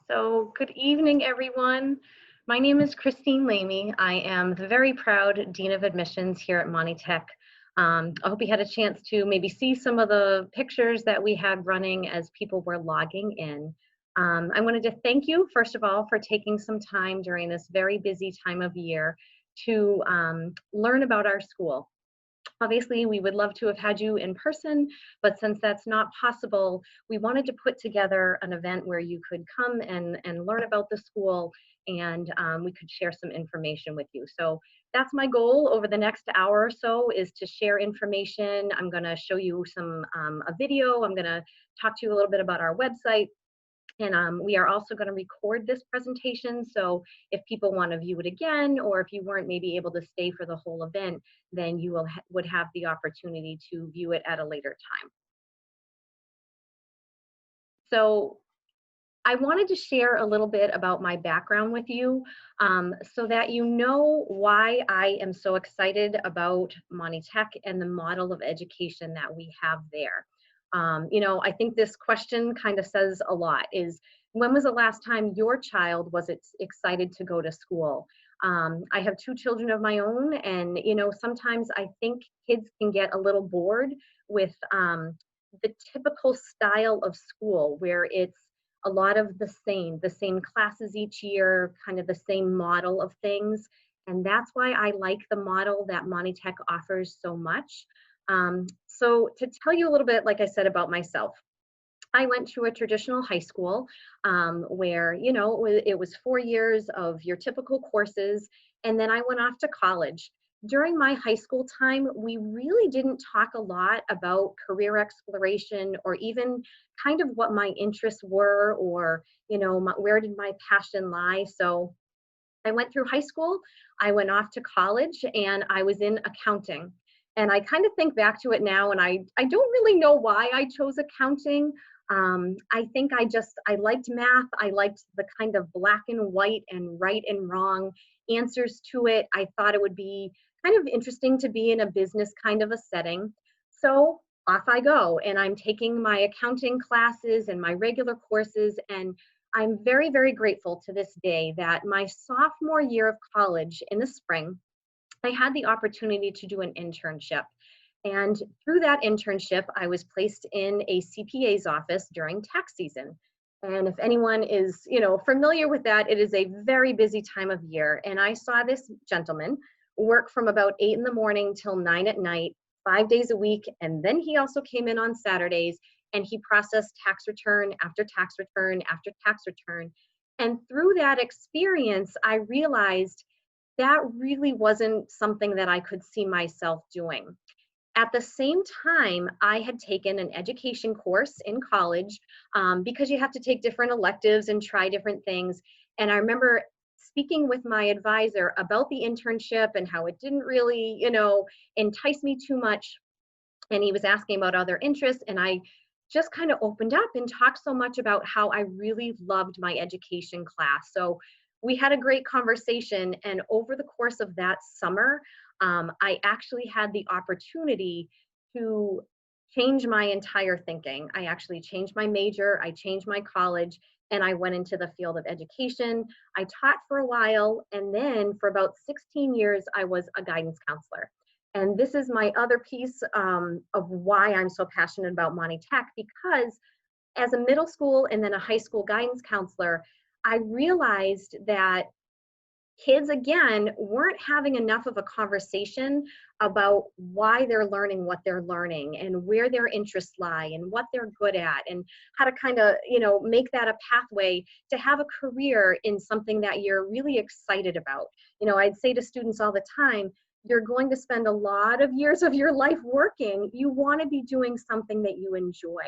So, good evening, everyone. My name is Christine Lamy. I am the very proud Dean of Admissions here at Monty Tech. I hope you had a chance to maybe see some of the pictures that we had running as people were logging in. I wanted to thank you, first of all, for taking some time during this very busy time of year to learn about our school. Obviously, we would love to have had you in person, but since that's not possible, we wanted to put together an event where you could come and learn about the school and we could share some information with you. So that's my goal over the next hour or so is to share information. I'm gonna show you a video. I'm gonna talk to you a little bit about our website. And we are also going to record this presentation. So if people want to view it again, or if you weren't maybe able to stay for the whole event, then you would have the opportunity to view it at a later time. So I wanted to share a little bit about my background with you so that you know why I am so excited about Monty Tech and the model of education that we have there. I think this question kind of says a lot is when was the last time your child was excited to go to school? I have two children of my own and, sometimes I think kids can get a little bored with the typical style of school where it's a lot of the same classes each year, kind of the same model of things. And that's why I like the model that Monty Tech offers so much. So to tell you a little bit, like I said, about myself, I went to a traditional high school where, it was 4 years of your typical courses. And then I went off to college. During my high school time, we really didn't talk a lot about career exploration or even kind of what my interests were or, where did my passion lie. So I went through high school, I went off to college, and I was in accounting. And I kind of think back to it now, and I don't really know why I chose accounting. I think I liked math. I liked the kind of black and white and right and wrong answers to it. I thought it would be kind of interesting to be in a business kind of a setting. So off I go, and I'm taking my accounting classes and my regular courses, and I'm very, very grateful to this day that my sophomore year of college in the spring, I had the opportunity to do an internship. And through that internship, I was placed in a CPA's office during tax season. And if anyone is, familiar with that, it is a very busy time of year. And I saw this gentleman work from about 8 in the morning till 9 at night, 5 days a week. And then he also came in on Saturdays and he processed tax return after tax return after tax return. And through that experience, I realized that really wasn't something that I could see myself doing. At the same time, I had taken an education course in college because you have to take different electives and try different things. And I remember speaking with my advisor about the internship and how it didn't really, entice me too much. And he was asking about other interests. And I just kind of opened up and talked so much about how I really loved my education class. So we had a great conversation. And over the course of that summer, I actually had the opportunity to change my entire thinking. I actually changed my major, I changed my college, and I went into the field of education. I taught for a while, and then for about 16 years, I was a guidance counselor. And this is my other piece of why I'm so passionate about Monty Tech, because as a middle school and then a high school guidance counselor, I realized that kids again weren't having enough of a conversation about why they're learning what they're learning and where their interests lie and what they're good at and how to kind of make that a pathway to have a career in something that you're really excited about. I'd say to students all the time, you're going to spend a lot of years of your life working. You want to be doing something that you enjoy.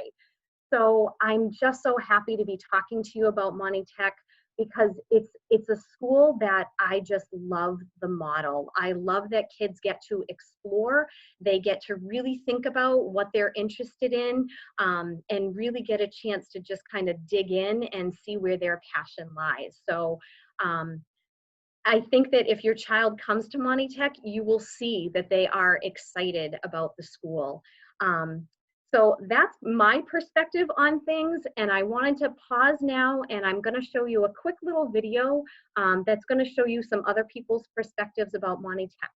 So I'm just so happy to be talking to you about Monty Tech because it's a school that I just love the model. I love that kids get to explore, they get to really think about what they're interested in, and really get a chance to just kind of dig in and see where their passion lies. So I think that if your child comes to Monty Tech, you will see that they are excited about the school. So that's my perspective on things, and I wanted to pause now, and I'm going to show you a quick little video that's going to show you some other people's perspectives about Monty Tech.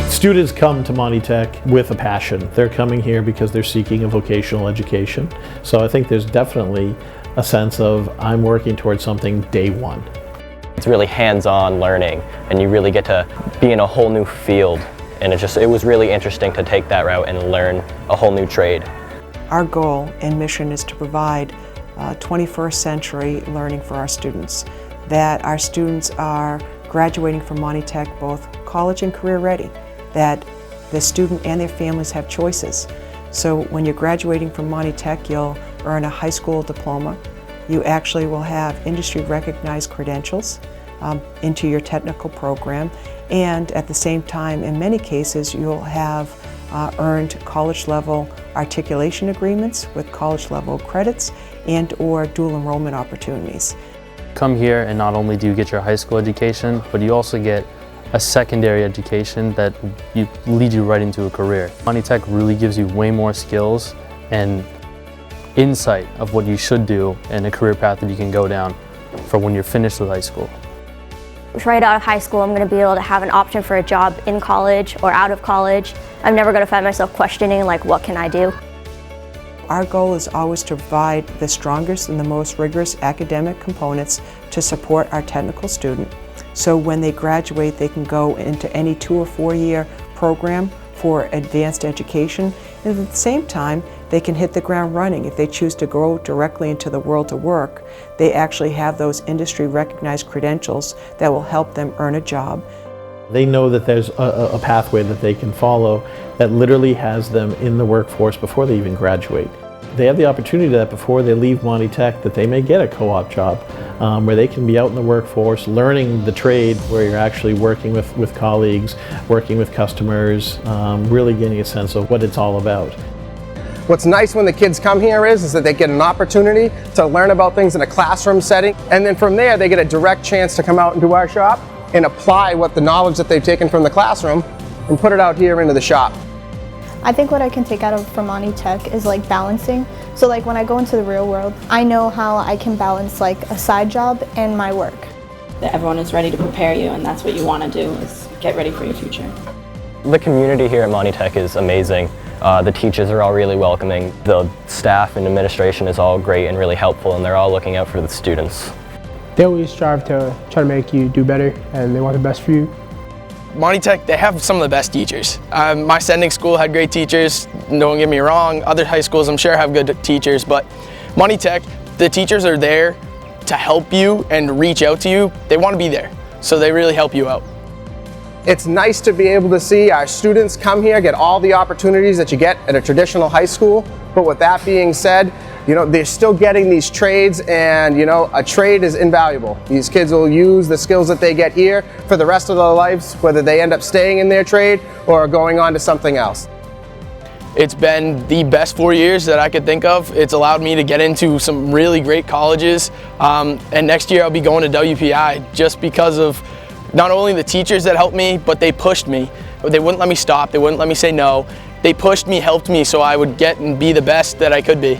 Students come to Monty Tech with a passion. They're coming here because they're seeking a vocational education. So I think there's definitely a sense of I'm working towards something day one. It's really hands-on learning, and you really get to be in a whole new field. And it was really interesting to take that route and learn a whole new trade. Our goal and mission is to provide 21st century learning for our students. That our students are graduating from Monty Tech both college and career ready. That the student and their families have choices. So when you're graduating from Monty Tech, you'll earn a high school diploma. You actually will have industry recognized credentials into your technical program, and at the same time, in many cases, you'll have earned college level articulation agreements with college level credits and or dual enrollment opportunities. Come here and not only do you get your high school education, but you also get a secondary education that leads you right into a career. Monty Tech really gives you way more skills and insight of what you should do and a career path that you can go down for when you're finished with high school. Right out of high school, I'm going to be able to have an option for a job in college or out of college. I'm never going to find myself questioning, like, what can I do? Our goal is always to provide the strongest and the most rigorous academic components to support our technical student. So when they graduate, they can go into any 2 or 4 year program for advanced education. And at the same time, they can hit the ground running. If they choose to go directly into the world of work, they actually have those industry recognized credentials that will help them earn a job. They know that there's a pathway that they can follow that literally has them in the workforce before they even graduate. They have the opportunity that before they leave Monty Tech that they may get a co-op job where they can be out in the workforce learning the trade, where you're actually working with colleagues, working with customers, really getting a sense of what it's all about. What's nice when the kids come here is that they get an opportunity to learn about things in a classroom setting, and then from there they get a direct chance to come out into our shop and apply what the knowledge that they've taken from the classroom and put it out here into the shop. I think what I can take out of from Monty Tech is like balancing. So like when I go into the real world, I know how I can balance like a side job and my work. Everyone is ready to prepare you, and that's what you want to do, is get ready for your future. The community here at Monty Tech is amazing. The teachers are all really welcoming. The staff and administration is all great and really helpful, and they're all looking out for the students. They always strive to try to make you do better, and they want the best for you. Monty Tech, they have some of the best teachers. My sending school had great teachers, don't get me wrong. Other high schools I'm sure have good teachers, but Monty Tech, the teachers are there to help you and reach out to you. They want to be there, so they really help you out. It's nice to be able to see our students come here, get all the opportunities that you get at a traditional high school, but with that being said, you know, they're still getting these trades, and you know, a trade is invaluable. These kids will use the skills that they get here for the rest of their lives, whether they end up staying in their trade or going on to something else. It's been the best 4 years that I could think of. It's allowed me to get into some really great colleges, and next year I'll be going to WPI just because of not only the teachers that helped me, but they pushed me. They wouldn't let me stop, they wouldn't let me say no. They pushed me, helped me, so I would get and be the best that I could be.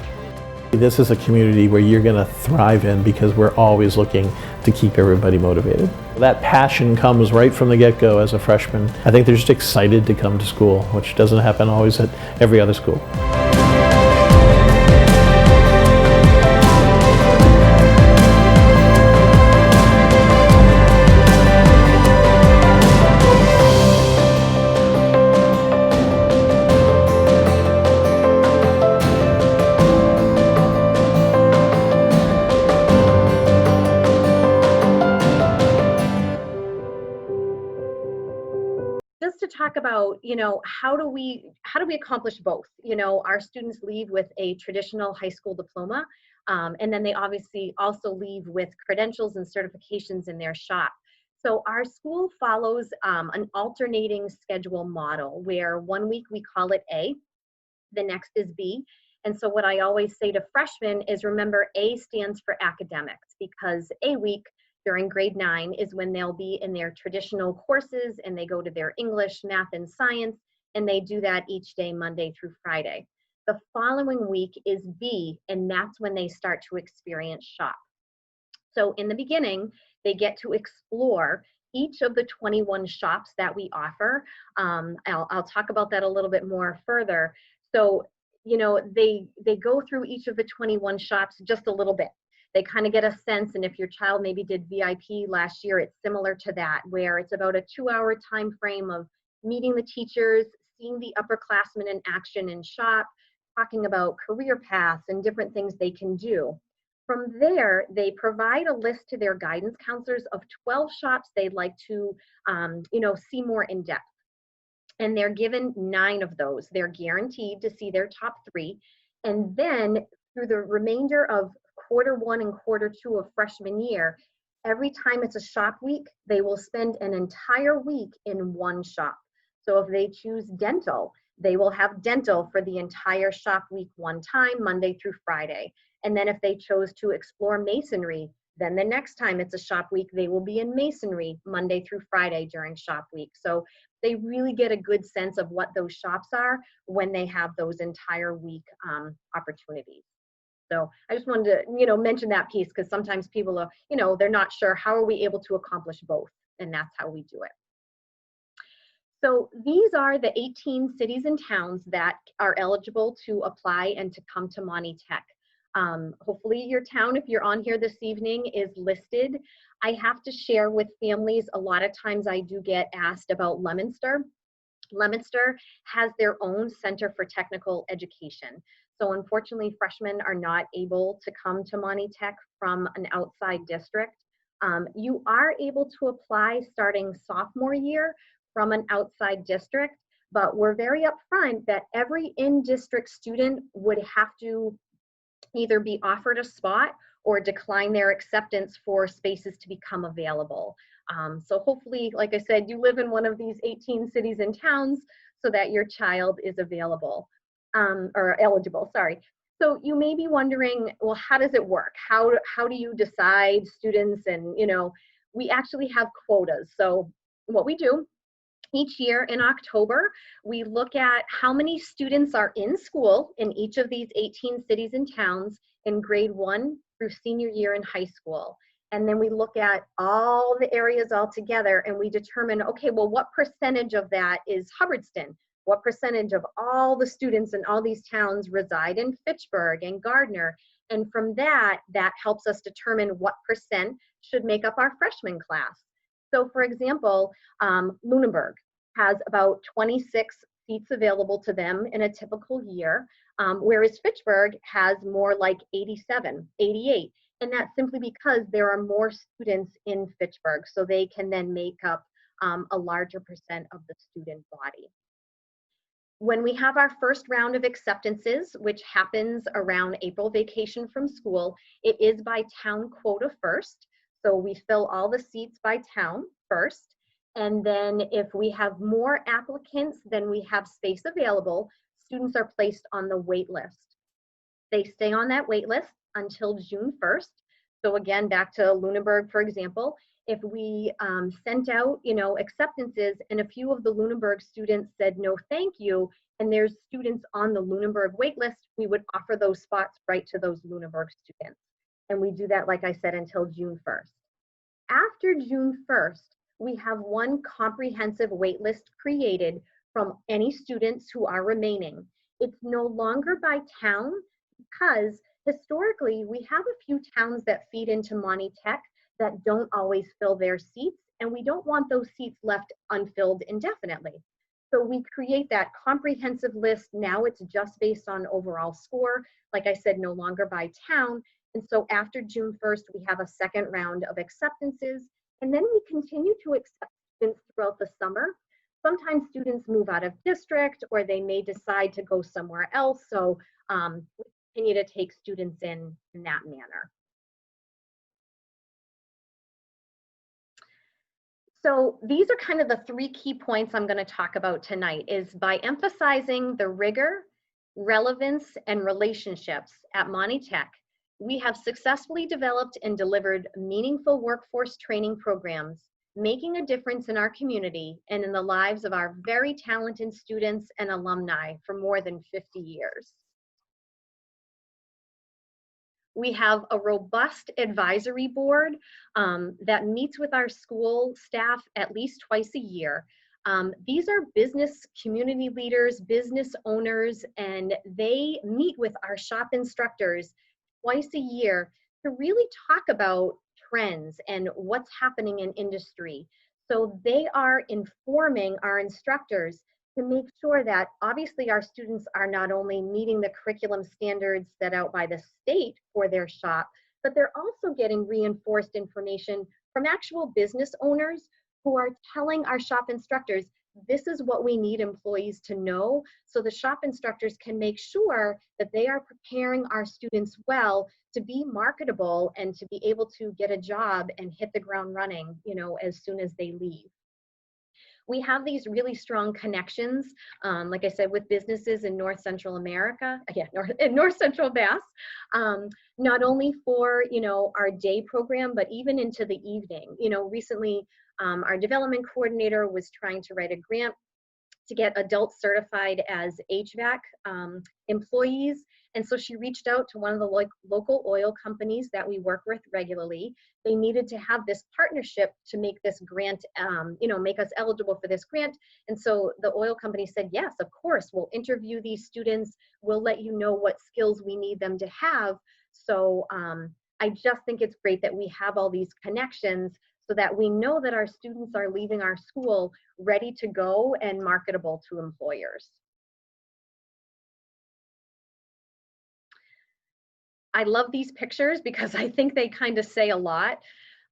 This is a community where you're going to thrive in because we're always looking to keep everybody motivated. That passion comes right from the get-go as a freshman. I think they're just excited to come to school, which doesn't happen always at every other school. Just to talk about, you know, how do we accomplish both? You know, our students leave with a traditional high school diploma, and then they obviously also leave with credentials and certifications in their shop. So our school follows an alternating schedule model where one week we call it A, the next is B. And so what I always say to freshmen is remember A stands for academics, because A week during grade 9 is when they'll be in their traditional courses and they go to their English, math, and science, and they do that each day, Monday through Friday. The following week is B, and that's when they start to experience shop. So in the beginning, they get to explore each of the 21 shops that we offer. I'll talk about that a little bit more further. So, you know, they go through each of the 21 shops just a little bit. They kind of get a sense, and if your child maybe did VIP last year, it's similar to that, where it's about a 2-hour time frame of meeting the teachers, seeing the upperclassmen in action in shop, talking about career paths and different things they can do. From there, they provide a list to their guidance counselors of 12 shops they'd like to, see more in depth. And they're given 9 of those. They're guaranteed to see their top 3. And then through the remainder of quarter 1 and quarter 2 of freshman year, every time it's a shop week, they will spend an entire week in one shop. So if they choose dental, they will have dental for the entire shop week one time, Monday through Friday. And then if they chose to explore masonry, then the next time it's a shop week, they will be in masonry Monday through Friday during shop week. So they really get a good sense of what those shops are when they have those entire week opportunities. So I just wanted to, mention that piece, because sometimes people are, they're not sure, how are we able to accomplish both? And that's how we do it. So these are the 18 cities and towns that are eligible to apply and to come to Monty Tech. Hopefully your town, if you're on here this evening, is listed. I have to share with families, a lot of times I do get asked about Leominster. Leominster has their own Center for Technical Education. So unfortunately, freshmen are not able to come to Monty Tech from an outside district. You are able to apply starting sophomore year from an outside district, but we're very upfront that every in-district student would have to either be offered a spot or decline their acceptance for spaces to become available. So hopefully, like I said, you live in one of these 18 cities and towns so that your child is available, or eligible, sorry. So you may be wondering, well, how does it work? How do you decide students? And, we actually have quotas. So what we do each year in October, we look at how many students are in school in each of these 18 cities and towns in grade 1 through senior year in high school. And then we look at all the areas all together and we determine, okay, well, what percentage of that is Hubbardston? What percentage of all the students in all these towns reside in Fitchburg and Gardner? And from that helps us determine what percent should make up our freshman class. So for example, Lunenburg has about 26 seats available to them in a typical year, whereas Fitchburg has more like 87, 88. And that's simply because there are more students in Fitchburg, so they can then make up a larger percent of the student body. When we have our first round of acceptances, which happens around April vacation from school, it is by town quota first. So we fill all the seats by town first. And then if we have more applicants than we have space available, students are placed on the wait list. They stay on that wait list until June 1st. So again, back to Lunenburg, for example, if we sent out, acceptances and a few of the Lunenburg students said no thank you, and there's students on the Lunenburg wait list, we would offer those spots right to those Lunenburg students. And we do that, like I said, until June 1st. After June 1st, we have one comprehensive wait list created from any students who are remaining. It's no longer by town because historically we have a few towns that feed into Monty Tech that don't always fill their seats, and we don't want those seats left unfilled indefinitely. So we create that comprehensive list. Now it's just based on overall score. Like I said, no longer by town. And so after June 1st, we have a second round of acceptances, and then we continue to accept students throughout the summer. Sometimes students move out of district, or they may decide to go somewhere else. So we continue to take students in that manner. So these are kind of the 3 key points I'm going to talk about tonight, is by emphasizing the rigor, relevance, and relationships at Monty Tech, we have successfully developed and delivered meaningful workforce training programs, making a difference in our community and in the lives of our very talented students and alumni for more than 50 years. We have a robust advisory board that meets with our school staff at least twice a year. These are business community leaders, business owners, and they meet with our shop instructors twice a year to really talk about trends and what's happening in industry. So they are informing our instructors to make sure that obviously our students are not only meeting the curriculum standards set out by the state for their shop, but they're also getting reinforced information from actual business owners who are telling our shop instructors, this is what we need employees to know, so the shop instructors can make sure that they are preparing our students well to be marketable and to be able to get a job and hit the ground running, as soon as they leave. We have these really strong connections, like I said, with businesses in North Central America, North Central Mass, not only for, our day program, but even into the evening. Recently, our development coordinator was trying to write a grant to get adults certified as HVAC employees. And so she reached out to one of the local oil companies that we work with regularly. They needed to have this partnership to make this grant, make us eligible for this grant. And so the oil company said, yes, of course, we'll interview these students. We'll let you know what skills we need them to have. So I just think it's great that we have all these connections so that we know that our students are leaving our school ready to go and marketable to employers. I love these pictures because I think they kind of say a lot.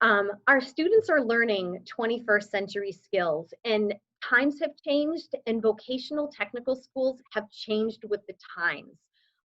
Our students are learning 21st century skills, and times have changed and vocational technical schools have changed with the times.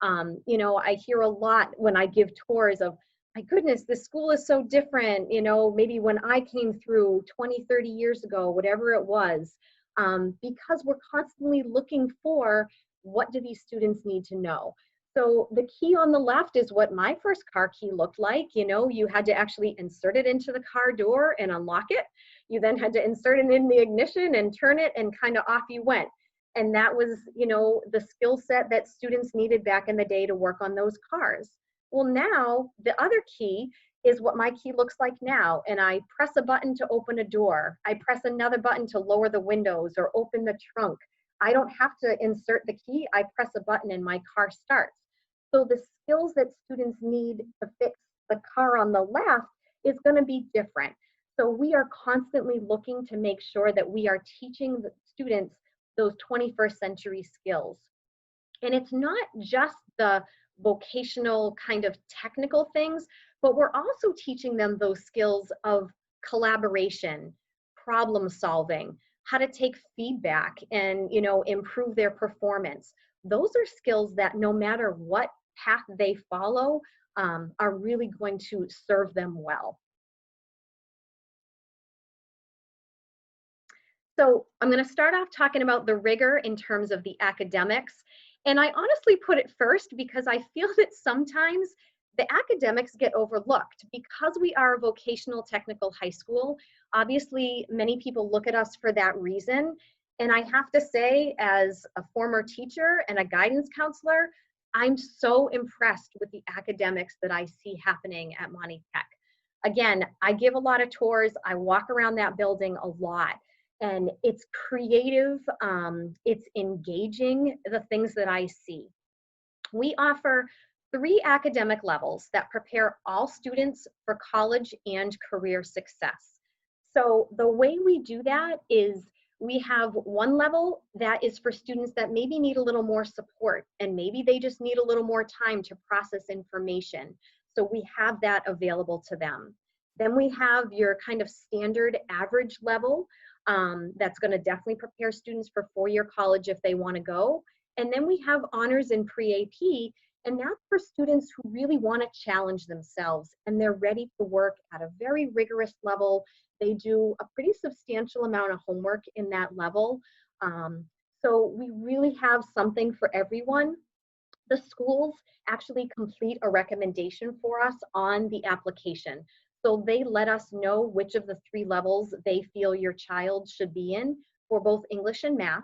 I hear a lot when I give tours of, my goodness, the school is so different, maybe when I came through 20, 30 years ago, whatever it was, because we're constantly looking for what do these students need to know. So the key on the left is what my first car key looked like. You had to actually insert it into the car door and unlock it. You then had to insert it in the ignition and turn it, and kind of off you went. And that was, the skill set that students needed back in the day to work on those cars. Well, now the other key is what my key looks like now. And I press a button to open a door. I press another button to lower the windows or open the trunk. I don't have to insert the key. I press a button and my car starts. So the skills that students need to fix the car on the left is going to be different. So we are constantly looking to make sure that we are teaching the students those 21st century skills. And it's not just the vocational kind of technical things, but we're also teaching them those skills of collaboration, problem solving, how to take feedback and, improve their performance. Those are skills that no matter what path they follow, are really going to serve them well. So I'm going to start off talking about the rigor in terms of the academics. And I honestly put it first because I feel that sometimes the academics get overlooked because we are a vocational technical high school. Obviously, many people look at us for that reason. And I have to say, as a former teacher and a guidance counselor, I'm so impressed with the academics that I see happening at Monty Tech. Again, I give a lot of tours. I walk around that building a lot. And it's creative, it's engaging, the things that I see. We offer 3 academic levels that prepare all students for college and career success. So the way we do that is we have one level that is for students that maybe need a little more support, and maybe they just need a little more time to process information. So we have that available to them. Then we have your kind of standard average level, that's going to definitely prepare students for 4-year college if they want to go. And then we have honors and pre-AP And that's for students who really want to challenge themselves and they're ready to work at a very rigorous level. They do a pretty substantial amount of homework in that level. So we really have something for everyone. The schools actually complete a recommendation for us on the application. So they let us know which of the 3 levels they feel your child should be in for both English and math.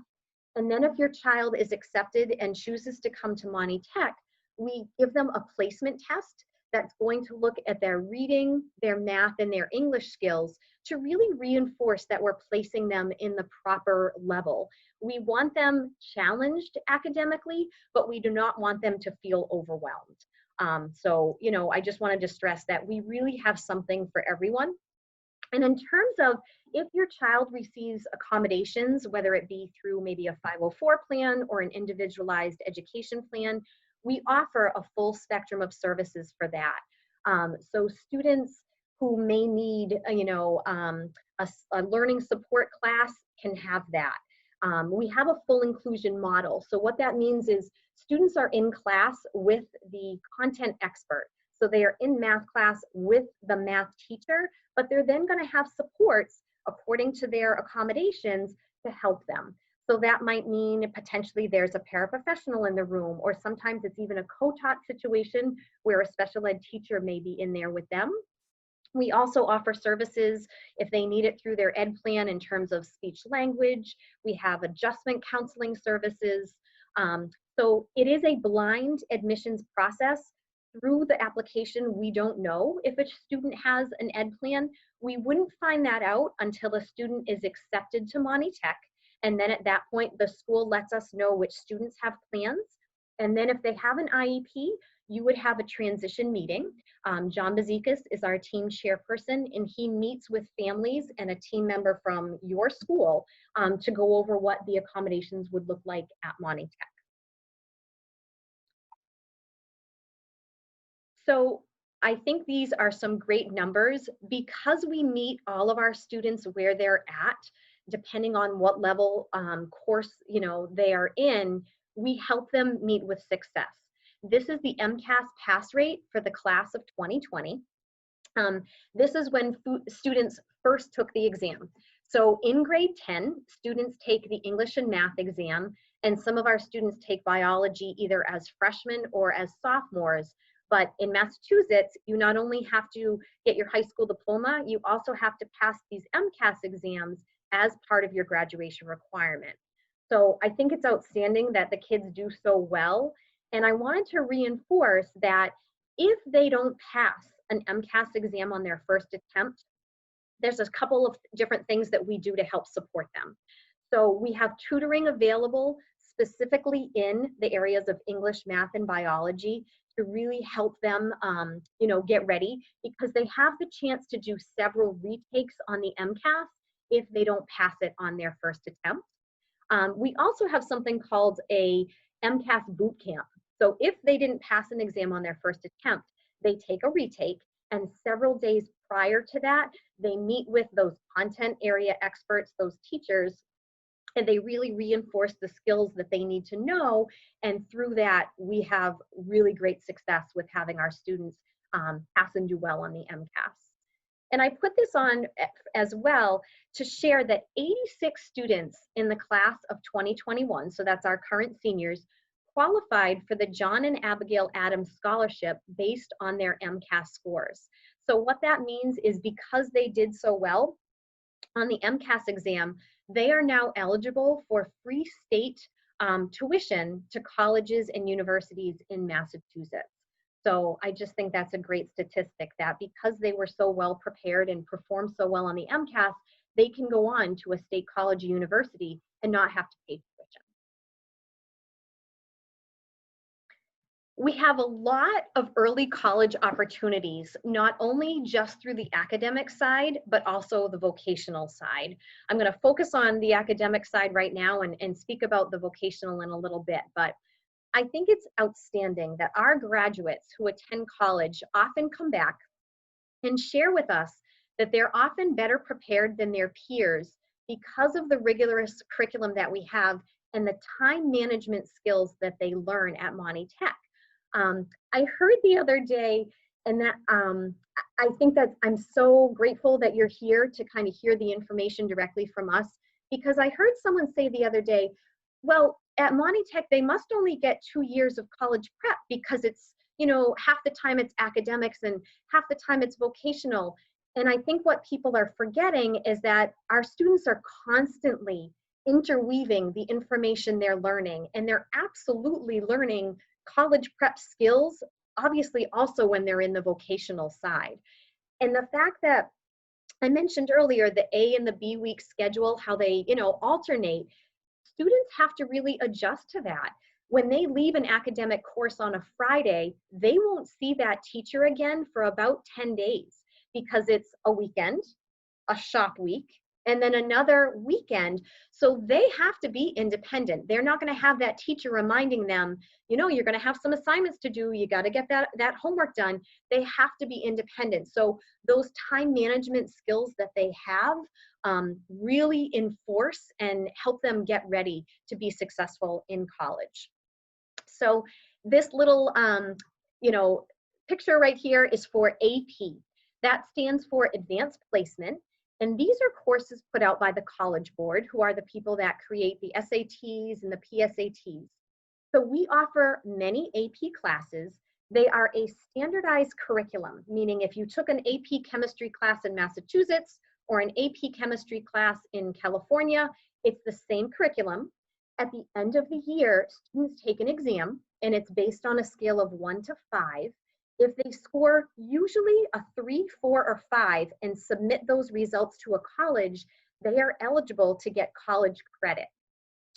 And then if your child is accepted and chooses to come to Monty Tech, we give them a placement test that's going to look at their reading, their math, and their English skills to really reinforce that we're placing them in the proper level. We want them challenged academically, but we do not want them to feel overwhelmed. So, I just wanted to stress that we really have something for everyone. And in terms of if your child receives accommodations, whether it be through maybe a 504 plan or an individualized education plan, we offer a full spectrum of services for that. So students who may need, a learning support class can have that. We have a full inclusion model. So what that means is students are in class with the content expert. So they are in math class with the math teacher, but they're then going to have supports according to their accommodations to help them. So that might mean potentially there's a paraprofessional in the room, or sometimes it's even a co-taught situation where a special ed teacher may be in there with them. We also offer services if they need it through their ed plan in terms of speech language. We have adjustment counseling services. So it is a blind admissions process. Through the application, we don't know if a student has an ed plan. We wouldn't find that out until a student is accepted to Monty Tech. And then at that point, the school lets us know which students have plans. And then if they have an IEP, you would have a transition meeting. John Bazikas is our team chairperson, and he meets with families and a team member from your school to go over what the accommodations would look like at Monty Tech. So I think these are some great numbers because we meet all of our students where they're at, depending on what level course they are in. We help them meet with success. This is the MCAS pass rate for the class of 2020. This is when students first took the exam. So in grade 10, students take the English and math exam, and some of our students take biology either as freshmen or as sophomores. But in Massachusetts, you not only have to get your high school diploma, you also have to pass these MCAS exams as part of your graduation requirement. So I think it's outstanding that the kids do so well. And I wanted to reinforce that if they don't pass an MCAS exam on their first attempt, there's a couple of different things that we do to help support them. So we have tutoring available specifically in the areas of English, math, and biology to really help them, get ready, because they have the chance to do several retakes on the MCAS if they don't pass it on their first attempt. We also have something called a MCAS boot camp. So if they didn't pass an exam on their first attempt, they take a retake, and several days prior to that, they meet with those content area experts, those teachers, and they really reinforce the skills that they need to know. And through that, we have really great success with having our students pass and do well on the MCAS. And I put this on as well to share that 86 students in the class of 2021, so that's our current seniors, qualified for the John and Abigail Adams Scholarship based on their MCAS scores. So what that means is because they did so well on the MCAS exam, they are now eligible for free state tuition to colleges and universities in Massachusetts. So I just think that's a great statistic that because they were so well prepared and performed so well on the MCAS, they can go on to a state college or university and not have to pay tuition. We have a lot of early college opportunities, not only just through the academic side, but also the vocational side. I'm going to focus on the academic side right now and speak about the vocational in a little bit, but I think it's outstanding that our graduates who attend college often come back and share with us that they're often better prepared than their peers because of the rigorous curriculum that we have and the time management skills that they learn at Monty Tech. I heard the other day, and that I think that I'm so grateful that you're here to kind of hear the information directly from us, because I heard someone say the other day, well, at Monty Tech, they must only get 2 years of college prep because it's, half the time it's academics and half the time it's vocational. And I think what people are forgetting is that our students are constantly interweaving the information they're learning, and they're absolutely learning college prep skills, obviously also when they're in the vocational side. And the fact that I mentioned earlier, the A and the B week schedule, how they, alternate, students have to really adjust to that. When they leave an academic course on a Friday, they won't see that teacher again for about 10 days because it's a weekend, a shop week, and then another weekend. So they have to be independent. They're not going to have that teacher reminding them, you're going to have some assignments to do. You got to get that homework done. They have to be independent. So those time management skills that they have really enforce and help them get ready to be successful in college. So this little, picture right here is for AP. That stands for Advanced Placement. And these are courses put out by the College Board, who are the people that create the SATs and the PSATs. So we offer many AP classes. They are a standardized curriculum, meaning if you took an AP chemistry class in Massachusetts or an AP chemistry class in California, it's the same curriculum. At the end of the year, students take an exam, and it's based on a scale of 1 to 5. If they score usually a 3, 4, or 5 and submit those results to a college, they are eligible to get college credit.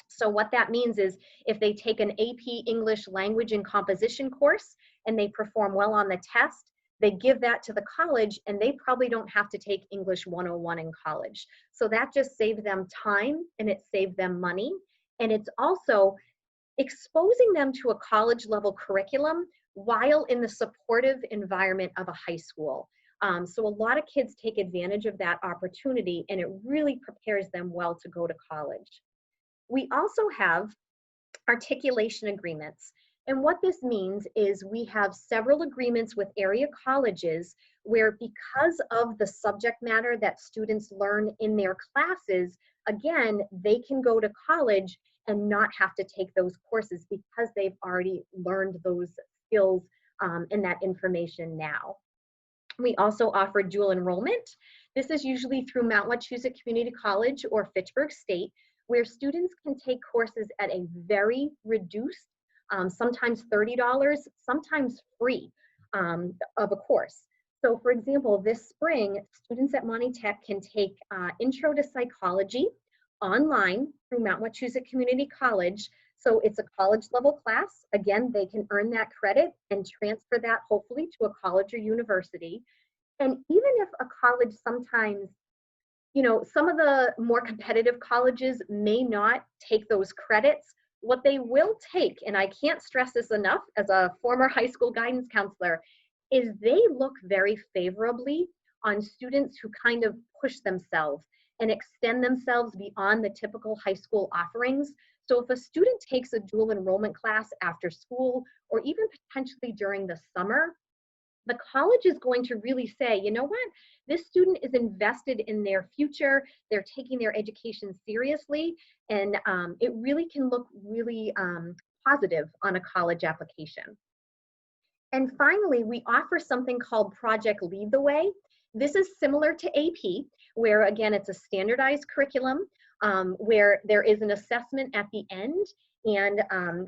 So what that means is if they take an AP English Language and Composition course and they perform well on the test, they give that to the college and they probably don't have to take English 101 in college. So that just saved them time and it saved them money. And it's also exposing them to a college level curriculum while in the supportive environment of a high school. So a lot of kids take advantage of that opportunity, and it really prepares them well to go to college. We also have articulation agreements. And what this means is we have several agreements with area colleges where, because of the subject matter that students learn in their classes, again, they can go to college and not have to take those courses because they've already learned those skills and that information now. We also offer dual enrollment. This is usually through Mount Wachusett Community College or Fitchburg State, where students can take courses at a very reduced, sometimes $30, sometimes free of a course. So for example, this spring, students at Monty Tech can take Intro to Psychology online through Mount Wachusett Community College. So it's a college level class. Again, they can earn that credit and transfer that hopefully to a college or university. And even if a college sometimes, some of the more competitive colleges may not take those credits, what they will take, and I can't stress this enough as a former high school guidance counselor, is they look very favorably on students who kind of push themselves and extend themselves beyond the typical high school offerings. So if a student takes a dual enrollment class after school or even potentially during the summer, the college is going to really say, you know what, this student is invested in their future, they're taking their education seriously, and it really can look really positive on a college application. And finally, we offer something called Project Lead the Way. This is similar to AP, where again, it's a standardized curriculum where there is an assessment at the end. And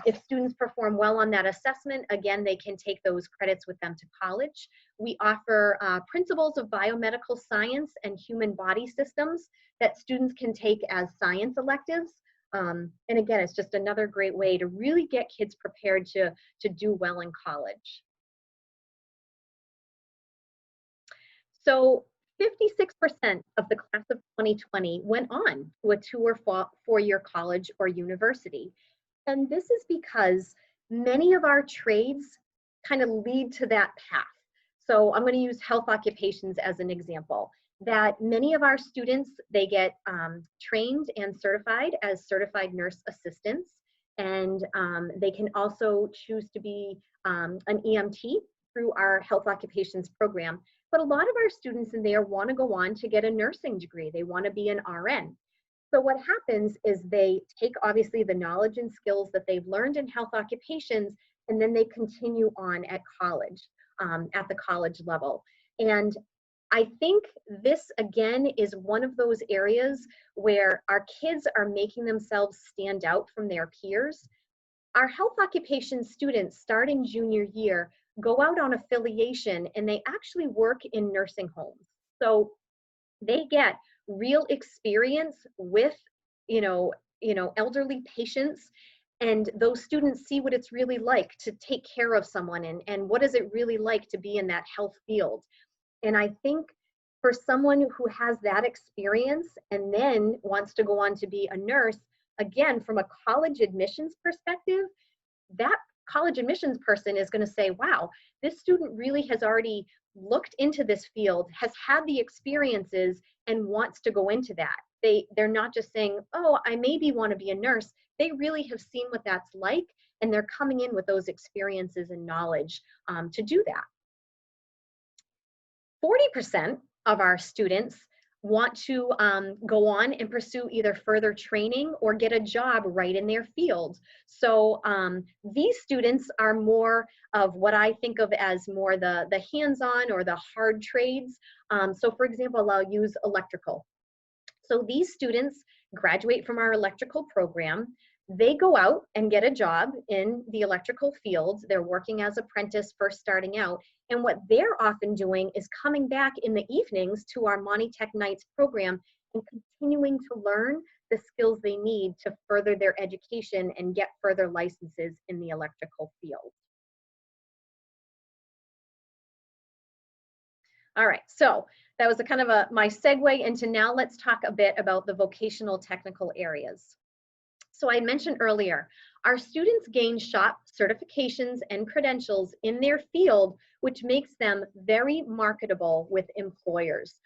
if students perform well on that assessment, again, they can take those credits with them to college. We offer principles of biomedical science and human body systems that students can take as science electives. And again, it's just another great way to really get kids prepared to do well in college. So 56% of the class of 2020 went on to a 2 or 4-year college or university. And this is because many of our trades kind of lead to that path. So I'm going to use health occupations as an example, that many of our students, they get trained and certified as certified nurse assistants. And they can also choose to be an EMT through our health occupations program. But a lot of our students in there want to go on to get a nursing degree. They want to be an RN. So what happens is they take obviously the knowledge and skills that they've learned in health occupations, and then they continue on at college, at the college level. And I think this again is one of those areas where our kids are making themselves stand out from their peers. Our health occupation students starting junior year go out on affiliation and they actually work in nursing homes. So they get real experience with, elderly patients, and those students see what it's really like to take care of someone, and what is it really like to be in that health field. And I think for someone who has that experience and then wants to go on to be a nurse, again, from a college admissions perspective, that college admissions person is going to say, wow, this student really has already looked into this field, has had the experiences, and wants to go into that. They're not just saying, oh, I maybe want to be a nurse. They really have seen what that's like, and they're coming in with those experiences and knowledge to do that. 40% of our students want to go on and pursue either further training or get a job right in their field. So these students are more of what I think of as more the hands-on or the hard trades. So for example, I'll use electrical. So these students graduate from our electrical program. They go out and get a job in the electrical field. They're working as apprentice, first starting out. And what they're often doing is coming back in the evenings to our Monty Tech Nights program and continuing to learn the skills they need to further their education and get further licenses in the electrical field. All right, so that was a kind of my segue into now let's talk a bit about the vocational technical areas. So I mentioned earlier, our students gain shop certifications and credentials in their field, which makes them very marketable with employers.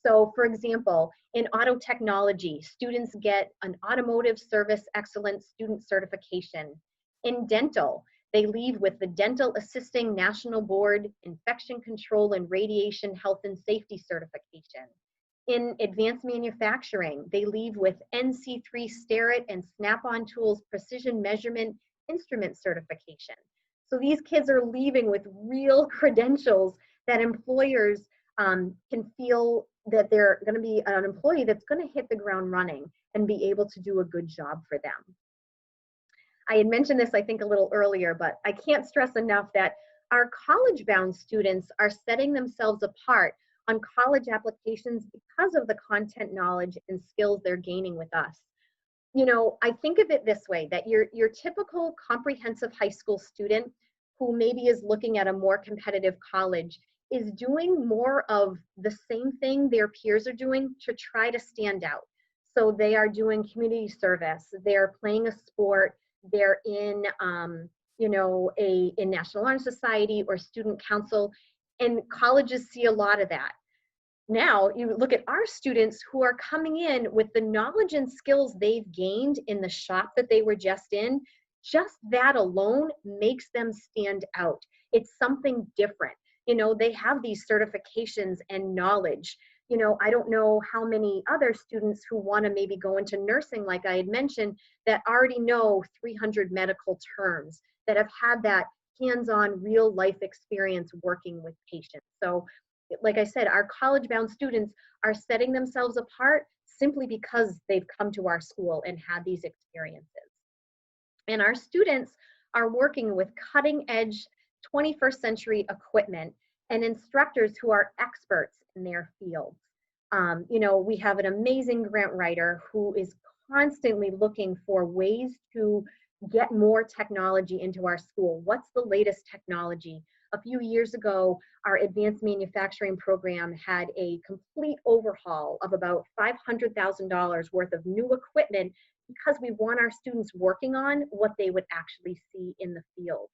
So for example, in auto technology, students get an automotive service excellence student certification. In dental, they leave with the Dental Assisting National Board Infection Control and Radiation Health and Safety certification. In advanced manufacturing, they leave with NC3 Starrett and Snap-on Tools Precision Measurement Instrument certification. So these kids are leaving with real credentials that employers can feel that they're going to be an employee that's going to hit the ground running and be able to do a good job for them. I had mentioned this, I think, a little earlier, but I can't stress enough that our college-bound students are setting themselves apart on college applications because of the content knowledge and skills they're gaining with us. You know, I think of it this way, that your typical comprehensive high school student who maybe is looking at a more competitive college is doing more of the same thing their peers are doing to try to stand out. So they are doing community service, they're playing a sport, they're in in National Honor Society or student council, and colleges see a lot of that. Now you look at our students who are coming in with the knowledge and skills they've gained in the shop that they were just in. Just that alone makes them stand out. It's something different. You know, they have these certifications and knowledge. You know, I don't know how many other students who want to maybe go into nursing, like I had mentioned, that already know 300 medical terms, that have had that hands-on real life experience working with patients. So like I said, our college-bound students are setting themselves apart simply because they've come to our school and had these experiences. And our students are working with cutting-edge 21st century equipment and instructors who are experts in their fields. You know, we have an amazing grant writer who is constantly looking for ways to get more technology into our school. What's the latest technology? A few years ago, our advanced manufacturing program had a complete overhaul of about $500,000 worth of new equipment because we want our students working on what they would actually see in the field.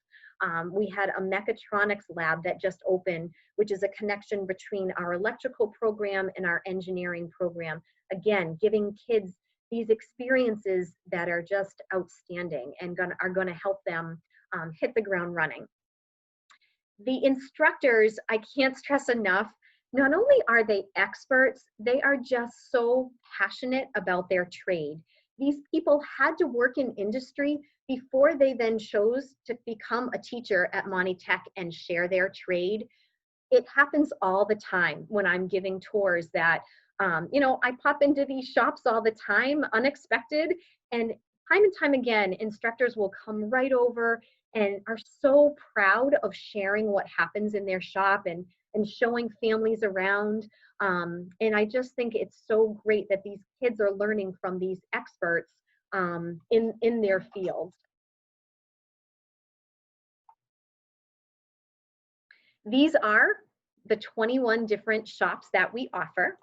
We had a mechatronics lab that just opened, which is a connection between our electrical program and our engineering program. Again, giving kids these experiences that are just outstanding and are going to help them hit the ground running. The instructors, I can't stress enough, not only are they experts, they are just so passionate about their trade. These people had to work in industry before they then chose to become a teacher at Monty Tech and share their trade. It happens all the time when I'm giving tours that, I pop into these shops all the time, unexpected, and time again, instructors will come right over and are so proud of sharing what happens in their shop and showing families around. And I just think it's so great that these kids are learning from these experts in their field. These are the 21 different shops that we offer.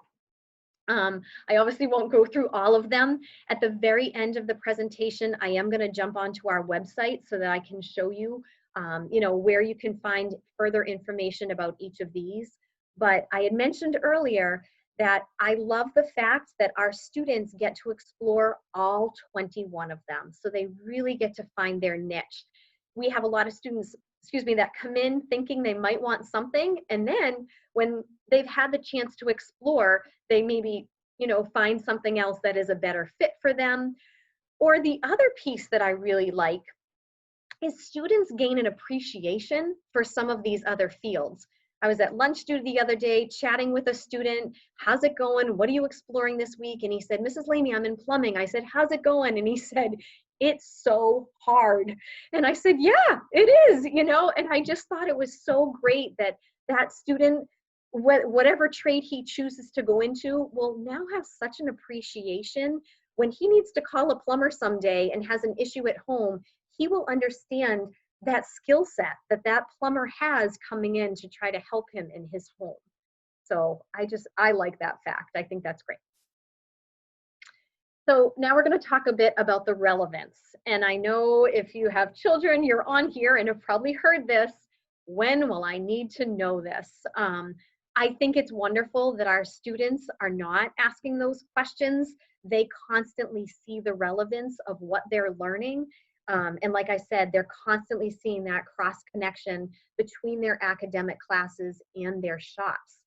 I obviously won't go through all of them. At the very end of the presentation, I am going to jump onto our website so that I can show you, where you can find further information about each of these. But I had mentioned earlier that I love the fact that our students get to explore all 21 of them. So they really get to find their niche. We have a lot of students, that come in thinking they might want something, and then when they've had the chance to explore, they maybe, find something else that is a better fit for them. Or the other piece that I really like is students gain an appreciation for some of these other fields. I was at lunch the other day chatting with a student. How's it going? What are you exploring this week? And he said, Mrs. Lamy, I'm in plumbing. I said, how's it going? And he said, it's so hard. And I said, yeah, it is, and I just thought it was so great that that student, whatever trade he chooses to go into, will now have such an appreciation. When he needs to call a plumber someday and has an issue at home, he will understand that skill set that plumber has coming in to try to help him in his home. So I like that fact. I think that's great. So now we're going to talk a bit about the relevance. And I know if you have children, you're on here and have probably heard this. When will I need to know this? I think it's wonderful that our students are not asking those questions. They constantly see the relevance of what they're learning. And like I said, they're constantly seeing that cross connection between their academic classes and their shops.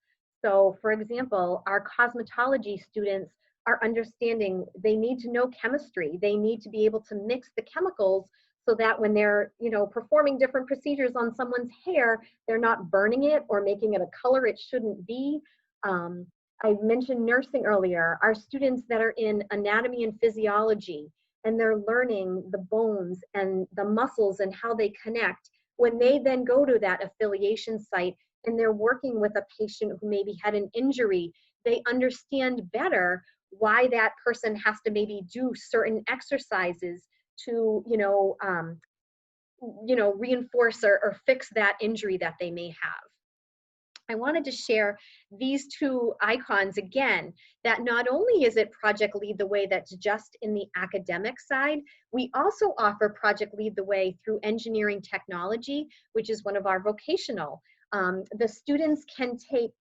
So for example, our cosmetology students are understanding they need to know chemistry. They need to be able to mix the chemicals so that when they're, performing different procedures on someone's hair, they're not burning it or making it a color it shouldn't be. I mentioned nursing earlier. Our students that are in anatomy and physiology, and they're learning the bones and the muscles and how they connect. When they then go to that affiliation site and they're working with a patient who maybe had an injury, they understand better why that person has to maybe do certain exercises to, reinforce or fix that injury that they may have. I wanted to share these two icons again, that not only is it Project Lead the Way that's just in the academic side, we also offer Project Lead the Way through engineering technology, which is one of our vocational. The students can take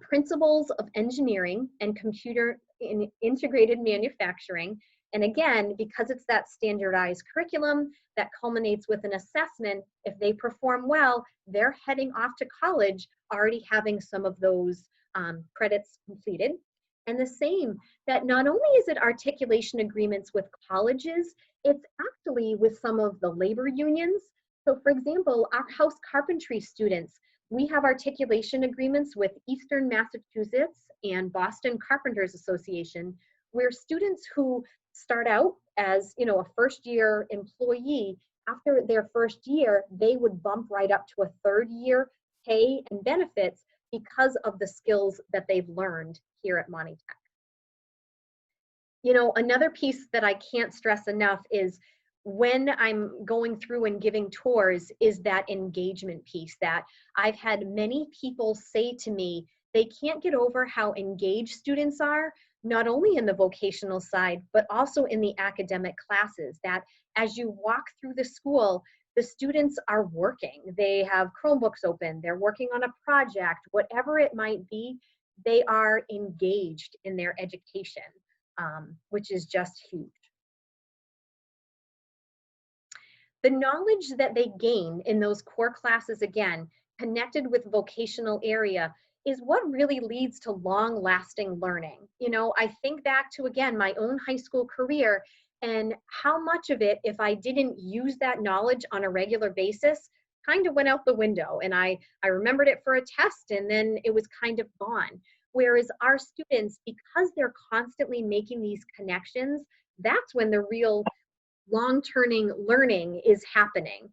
principles of engineering and computer integrated manufacturing. And again, because it's that standardized curriculum that culminates with an assessment, if they perform well, they're heading off to college already having some of those credits completed. And the same, that not only is it articulation agreements with colleges, it's actually with some of the labor unions. So for example, our house carpentry students, we have articulation agreements with Eastern Massachusetts and Boston Carpenters Association, where students who start out as a first-year employee, after their first year, they would bump right up to a third-year pay and benefits because of the skills that they've learned here at Monty Tech. Another piece that I can't stress enough is when I'm going through and giving tours is that engagement piece that I've had many people say to me, they can't get over how engaged students are, not only in the vocational side, but also in the academic classes, that as you walk through the school, the students are working. They have Chromebooks open, they're working on a project, whatever it might be, they are engaged in their education, which is just huge. The knowledge that they gain in those core classes, again, connected with vocational area is what really leads to long lasting learning. You know, I think back to, again, my own high school career and how much of it, if I didn't use that knowledge on a regular basis, kind of went out the window. And I remembered it for a test and then it was kind of gone. Whereas our students, because they're constantly making these connections, that's when the real long-term learning is happening,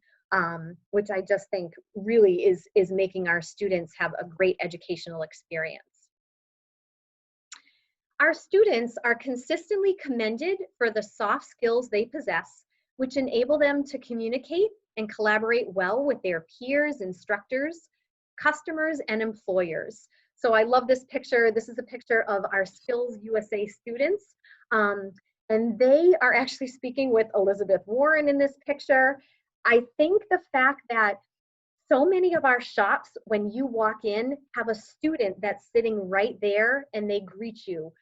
which I just think really is making our students have a great educational experience. Our students are consistently commended for the soft skills they possess, which enable them to communicate and collaborate well with their peers, instructors, customers, and employers. So I love this picture. This is a picture of our Skills USA students. And they are actually speaking with Elizabeth Warren in this picture. I think the fact that so many of our shops, when you walk in, have a student that's sitting right there and they greet you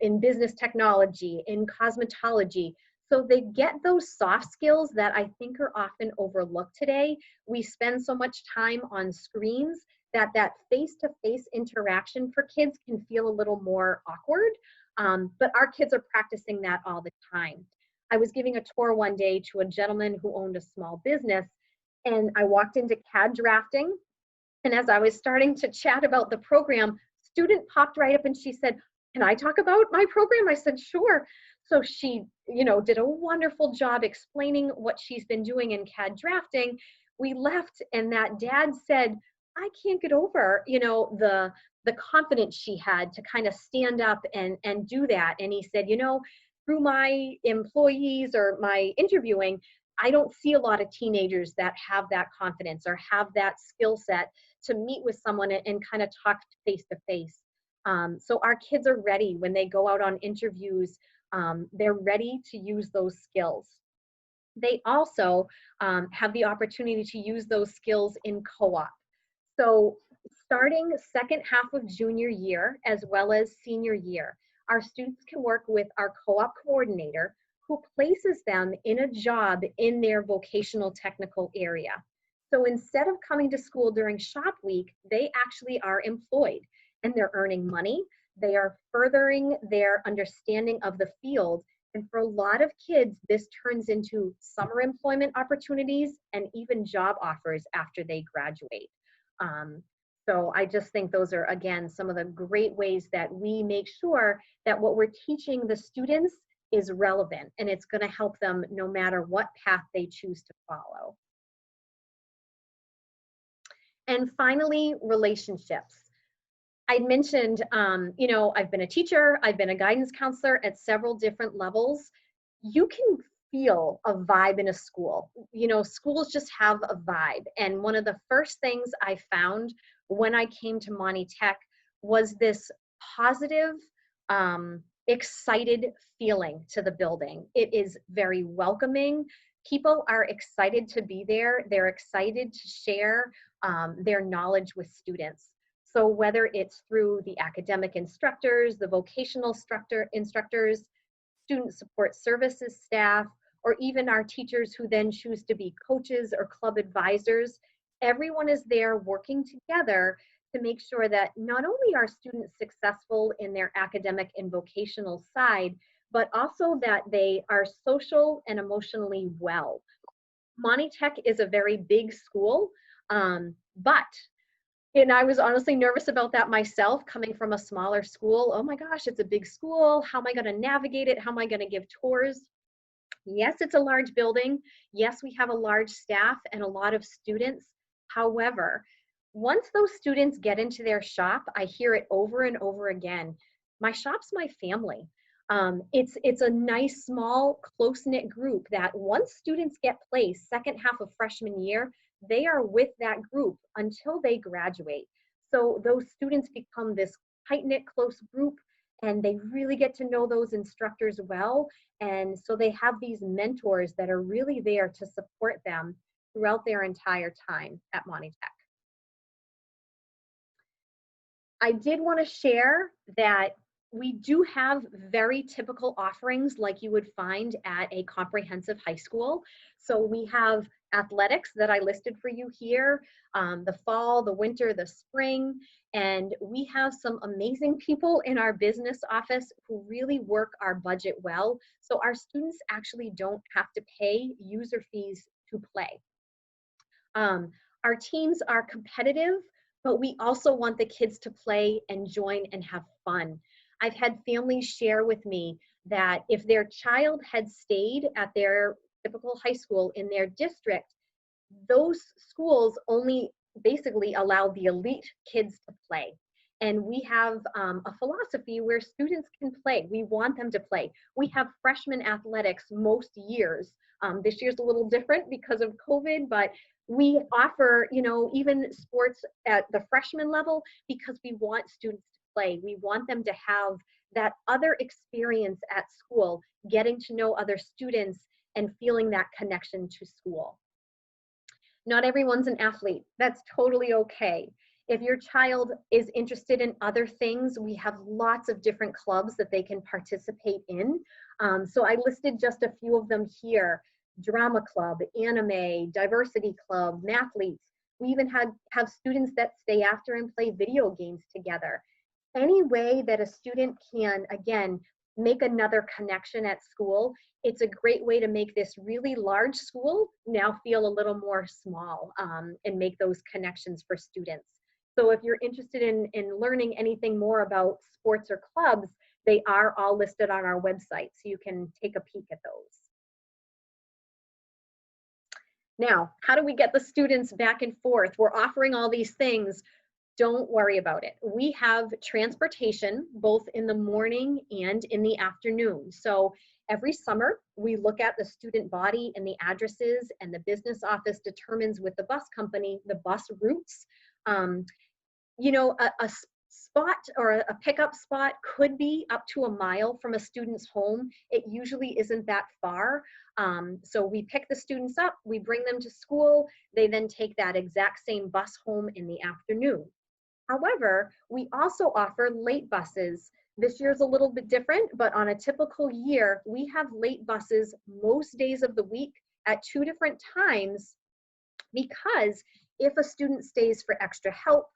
in business technology, in cosmetology. So they get those soft skills that I think are often overlooked today. We spend so much time on screens that that face-to-face interaction for kids can feel a little more awkward. But our kids are practicing that all the time. I was giving a tour one day to a gentleman who owned a small business, and I walked into CAD drafting. And as I was starting to chat about the program, student popped right up and she said, "Can I talk about my program?" I said, "Sure." So she, did a wonderful job explaining what she's been doing in CAD drafting. We left and that dad said, "I can't get over, the confidence she had to kind of stand up and do that." And he said, "Through my employees or my interviewing, I don't see a lot of teenagers that have that confidence or have that skill set to meet with someone and kind of talk face to face." So our kids are ready when they go out on interviews. They're ready to use those skills. They also have the opportunity to use those skills in co-op. So starting second half of junior year as well as senior year, our students can work with our co-op coordinator who places them in a job in their vocational technical area. So instead of coming to school during shop week, they actually are employed and they're earning money. They are furthering their understanding of the field. And for a lot of kids, this turns into summer employment opportunities and even job offers after they graduate. So I just think those are, again, some of the great ways that we make sure that what we're teaching the students is relevant and it's going to help them no matter what path they choose to follow. And finally, relationships. I mentioned, I've been a teacher, I've been a guidance counselor at several different levels. You can feel a vibe in a school. Schools just have a vibe. And one of the first things I found when I came to Monty Tech was this positive, excited feeling to the building. It is very welcoming. People are excited to be there. They're excited to share their knowledge with students. So whether it's through the academic instructors, the vocational instructors, student support services staff, or even our teachers who then choose to be coaches or club advisors, everyone is there working together to make sure that not only are students successful in their academic and vocational side, but also that they are social and emotionally well. Monty Tech is a very big school, and I was honestly nervous about that myself, coming from a smaller school. Oh my gosh, it's a big school. How am I going to navigate it? How am I going to give tours? Yes, it's a large building. Yes, we have a large staff and a lot of students. However, once those students get into their shop, I hear it over and over again. My shop's my family. It's a nice, small, close-knit group that once students get placed, second half of freshman year, they are with that group until they graduate. So those students become this tight-knit, close group, and they really get to know those instructors well. And so they have these mentors that are really there to support them throughout their entire time at Monty Tech. I did want to share that we do have very typical offerings like you would find at a comprehensive high school. So we have athletics that I listed for you here, the fall, the winter, the spring, and we have some amazing people in our business office who really work our budget well, so our students actually don't have to pay user fees to play. Our teams are competitive, but we also want the kids to play and join and have fun. I've had families share with me that if their child had stayed at their typical high school in their district, those schools only basically allow the elite kids to play. And we have a philosophy where students can play. We want them to play. We have freshman athletics most years. This year's a little different because of COVID, but we offer, even sports at the freshman level because we want students to play. We want them to have that other experience at school, getting to know other students and feeling that connection to school. Not everyone's an athlete. That's totally okay. If your child is interested in other things, we have lots of different clubs that they can participate in. So I listed just a few of them here: drama club, anime, diversity club, mathletes. We even have students that stay after and play video games together. Any way that a student can, again, make another connection at school, it's a great way to make this really large school now feel a little more small, and make those connections for students. So if you're interested in learning anything more about sports or clubs, they are all listed on our website, so you can take a peek at those. Now, how do we get the students back and forth? We're offering all these things. Don't worry about it. We have transportation both in the morning and in the afternoon. So every summer, we look at the student body and the addresses, and the business office determines with the bus company the bus routes. A spot or a pickup spot could be up to a mile from a student's home. It usually isn't that far. So we pick the students up, we bring them to school, they then take that exact same bus home in the afternoon. However, we also offer late buses. This year's a little bit different, but on a typical year, we have late buses most days of the week at 2 different times, because if a student stays for extra help,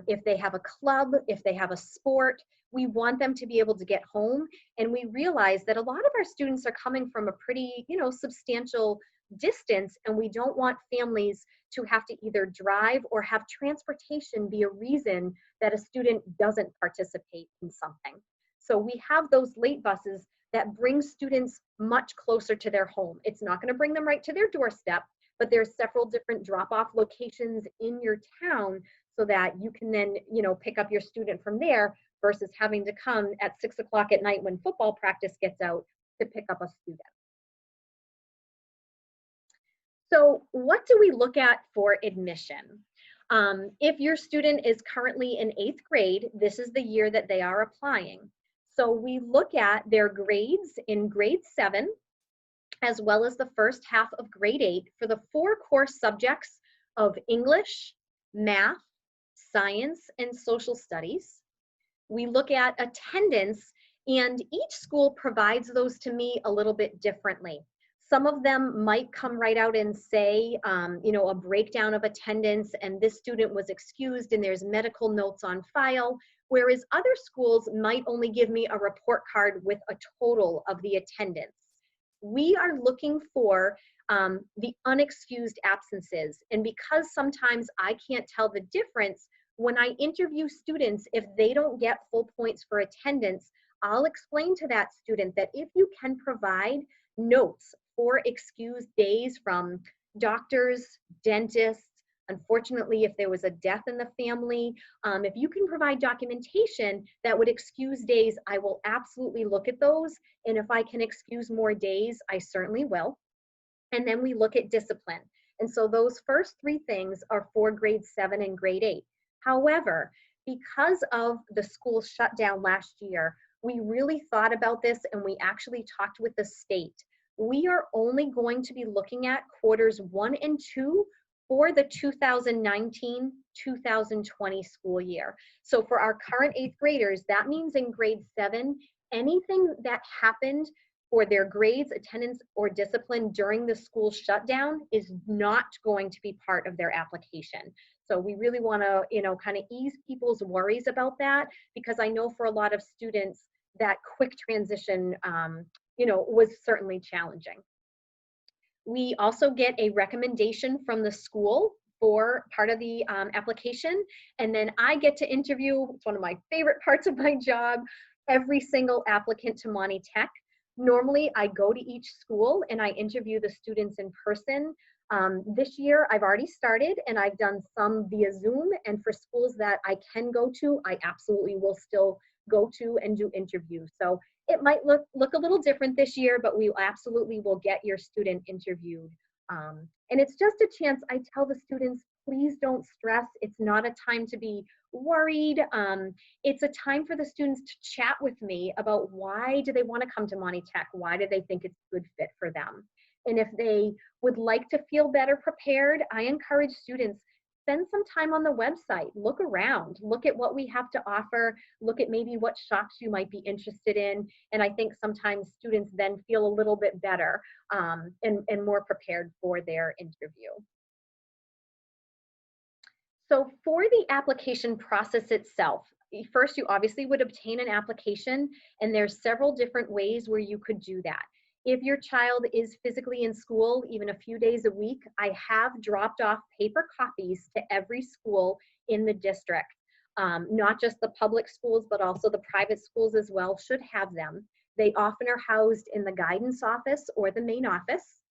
if they have a club, if they have a sport, we want them to be able to get home. And we realize that a lot of our students are coming from a pretty, substantial distance, and we don't want families to have to either drive or have transportation be a reason that a student doesn't participate in something. So we have those late buses that bring students much closer to their home. It's not going to bring them right to their doorstep, but there's several different drop-off locations in your town so that you can then, pick up your student from there versus having to come at 6 o'clock at night when football practice gets out to pick up a student. So what do we look at for admission? If your student is currently in 8th grade, this is the year that they are applying. So we look at their grades in grade 7, as well as the first half of grade 8 for the 4 core subjects of English, math, science, and social studies. We look at attendance, and each school provides those to me a little bit differently. Some of them might come right out and say, a breakdown of attendance, and this student was excused and there's medical notes on file, whereas other schools might only give me a report card with a total of the attendance. We are looking for the unexcused absences, and because sometimes I can't tell the difference, when I interview students, if they don't get full points for attendance, I'll explain to that student that if you can provide notes for excused days from doctors, dentists, unfortunately, if there was a death in the family, if you can provide documentation that would excuse days, I will absolutely look at those. And if I can excuse more days, I certainly will. And then we look at discipline. And so those first 3 things are for grade 7 and grade 8. However, because of the school shutdown last year, we really thought about this, and we actually talked with the state. We are only going to be looking at quarters 1 and 2 for the 2019-2020 school year. So for our current 8th graders, that means in grade 7, anything that happened for their grades, attendance, or discipline during the school shutdown is not going to be part of their application. So we really want to, kind of ease people's worries about that, because I know for a lot of students that quick transition, was certainly challenging. We also get a recommendation from the school for part of the application, and then I get to interview, it's one of my favorite parts of my job, every single applicant to Monty Tech. Normally, I go to each school and I interview the students in person. This year, I've already started and I've done some via Zoom, and for schools that I can go to, I absolutely will still go to and do interviews. So it might look a little different this year, but we absolutely will get your student interviewed. And it's just a chance. I tell the students, please don't stress. It's not a time to be worried. It's a time for the students to chat with me about why do they want to come to Monty Tech? Why do they think it's a good fit for them? And if they would like to feel better prepared, I encourage students, spend some time on the website, look around, look at what we have to offer, look at maybe what shocks you might be interested in. And I think sometimes students then feel a little bit better and more prepared for their interview. So for the application process itself, first you obviously would obtain an application, and there's several different ways where you could do that. If your child is physically in school, even a few days a week, I have dropped off paper copies to every school in the district. Not just the public schools, but also the private schools as well should have them. They often are housed in the guidance office or the main office.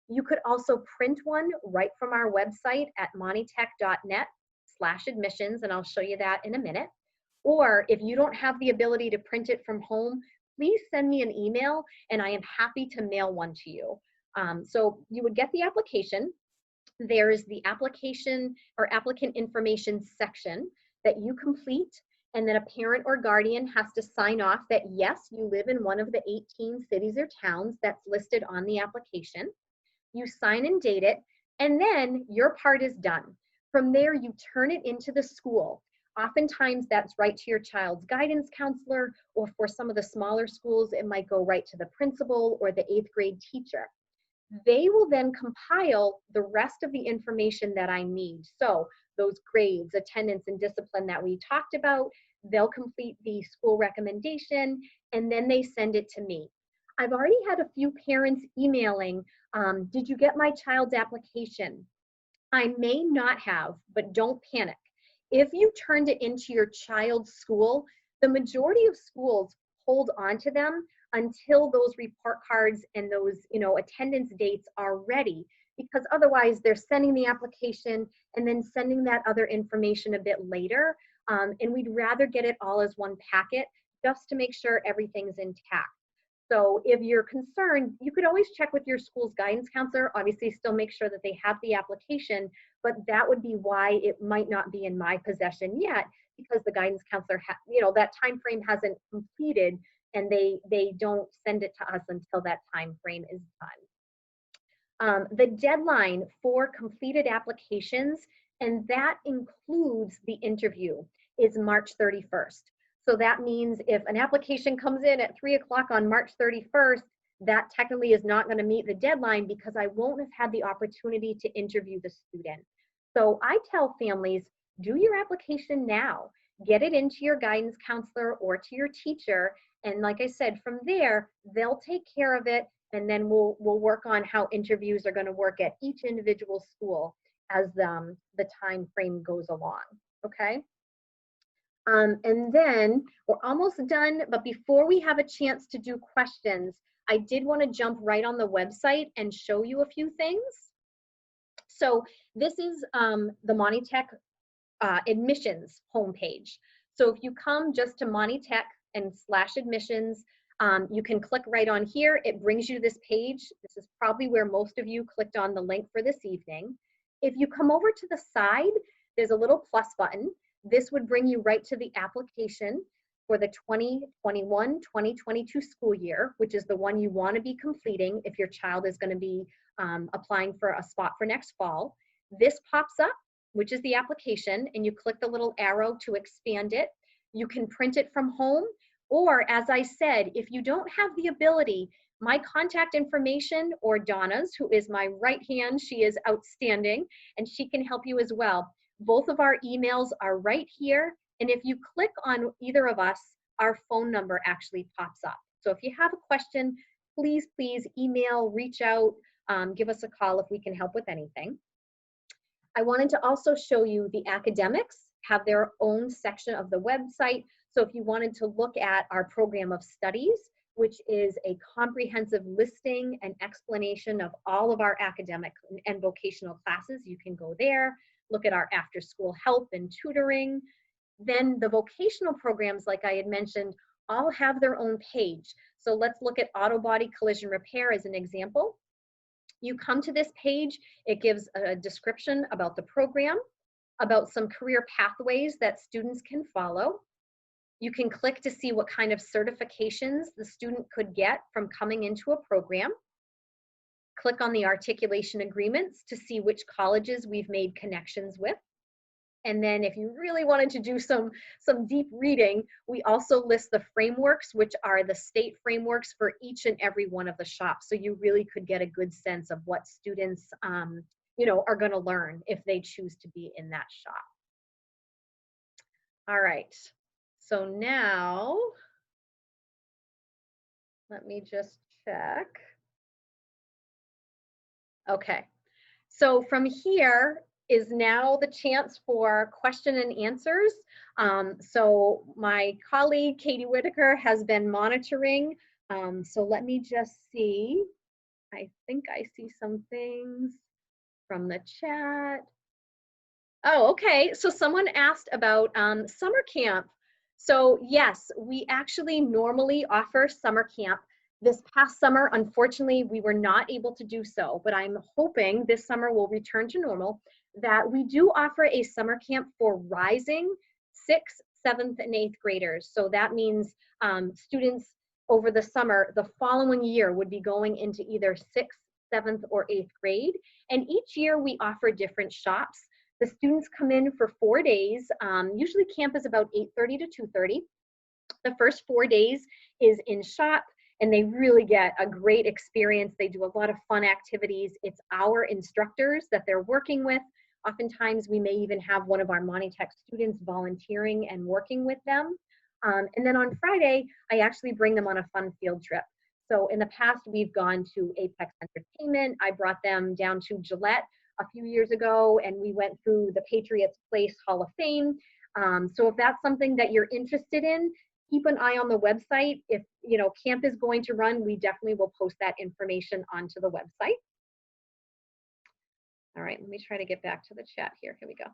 You could also print one right from our website at montytech.net/admissions, and I'll show you that in a minute. Or if you don't have the ability to print it from home, please send me an email and I am happy to mail one to you. So you would get the application. There is the application or applicant information section that you complete, and then a parent or guardian has to sign off that yes, you live in one of the 18 cities or towns that's listed on the application. You sign and date it, and then your part is done. From there, you turn it into the school. Oftentimes that's right to your child's guidance counselor, or for some of the smaller schools, it might go right to the principal or the 8th grade teacher. They will then compile the rest of the information that I need. So those grades, attendance, and discipline that we talked about, they'll complete the school recommendation, and then they send it to me. I've already had a few parents emailing, did you get my child's application? I may not have, but don't panic. If you turned it into your child's school, the majority of schools hold on to them until those report cards and those, attendance dates are ready, because otherwise they're sending the application and then sending that other information a bit later. And we'd rather get it all as one packet just to make sure everything's intact. So if you're concerned, you could always check with your school's guidance counselor, obviously still make sure that they have the application, but that would be why it might not be in my possession yet, because the guidance counselor, that time frame hasn't completed, and they don't send it to us until that time frame is done. The deadline for completed applications, and that includes the interview, is March 31st. So that means if an application comes in at 3 o'clock on March 31st, that technically is not going to meet the deadline, because I won't have had the opportunity to interview the student. So I tell families, do your application now. Get it into your guidance counselor or to your teacher. And like I said, from there, they'll take care of it. And then we'll work on how interviews are going to work at each individual school as the time frame goes along. Okay. And then we're almost done, but before we have a chance to do questions, I did want to jump right on the website and show you a few things. So this is the Monty Tech admissions homepage. So if you come just to Monty Tech and /admissions, you can click right on here. It brings you to this page. This is probably where most of you clicked on the link for this evening. If you come over to the side, there's a little plus button. This would bring you right to the application for the 2021-2022 school year, which is the one you want to be completing if your child is going to be applying for a spot for next fall. This pops up, which is the application, and you click the little arrow to expand it. You can print it from home, or as I said, if you don't have the ability, my contact information, or Donna's, who is my right hand, she is outstanding, and she can help you as well. Both of our emails are right here, and if you click on either of us, our phone number actually pops up. So if you have a question, please email, reach out, give us a call if we can help with anything. I wanted to also show you the academics have their own section of the website. So if you wanted to look at our program of studies, which is a comprehensive listing and explanation of all of our academic and vocational classes, you can go there, look at our after-school help and tutoring. Then the vocational programs, like I had mentioned, all have their own page. So let's look at auto body collision repair as an example. You come to this page, it gives a description about the program, about some career pathways that students can follow. You can click to see what kind of certifications the student could get from coming into a program. Click on the articulation agreements to see which colleges we've made connections with. And then if you really wanted to do some deep reading, we also list the frameworks, which are the state frameworks for each and every one of the shops. So you really could get a good sense of what students are going to learn if they choose to be in that shop. All right, so now let me just check. Okay, so from here is now the chance for question and answers. So my colleague, Katie Whitaker, has been monitoring. So let me just see. I think I see some things from the chat. Oh, okay. So someone asked about summer camp. So yes, we actually normally offer summer camp. This past summer, unfortunately, we were not able to do so, but I'm hoping this summer will return to normal, that we do offer a summer camp for rising 6th, 7th, and 8th graders. So that means students over the summer, the following year would be going into either 6th, 7th, or 8th grade. And each year we offer different shops. The students come in for 4 days. Usually camp is about 8:30 to 2:30. The first 4 days is in shop, and they really get a great experience. They do a lot of fun activities. It's our instructors that they're working with. Oftentimes we may even have one of our Monty Tech students volunteering and working with them. And then on Friday, I actually bring them on a fun field trip. So in the past, we've gone to Apex Entertainment. I brought them down to Gillette a few years ago, and we went through the Patriots Place Hall of Fame. So if that's something that you're interested in, keep an eye on the website. If camp is going to run, we definitely will post that information onto the website. All right, let me try to get back to the chat here. Here we go.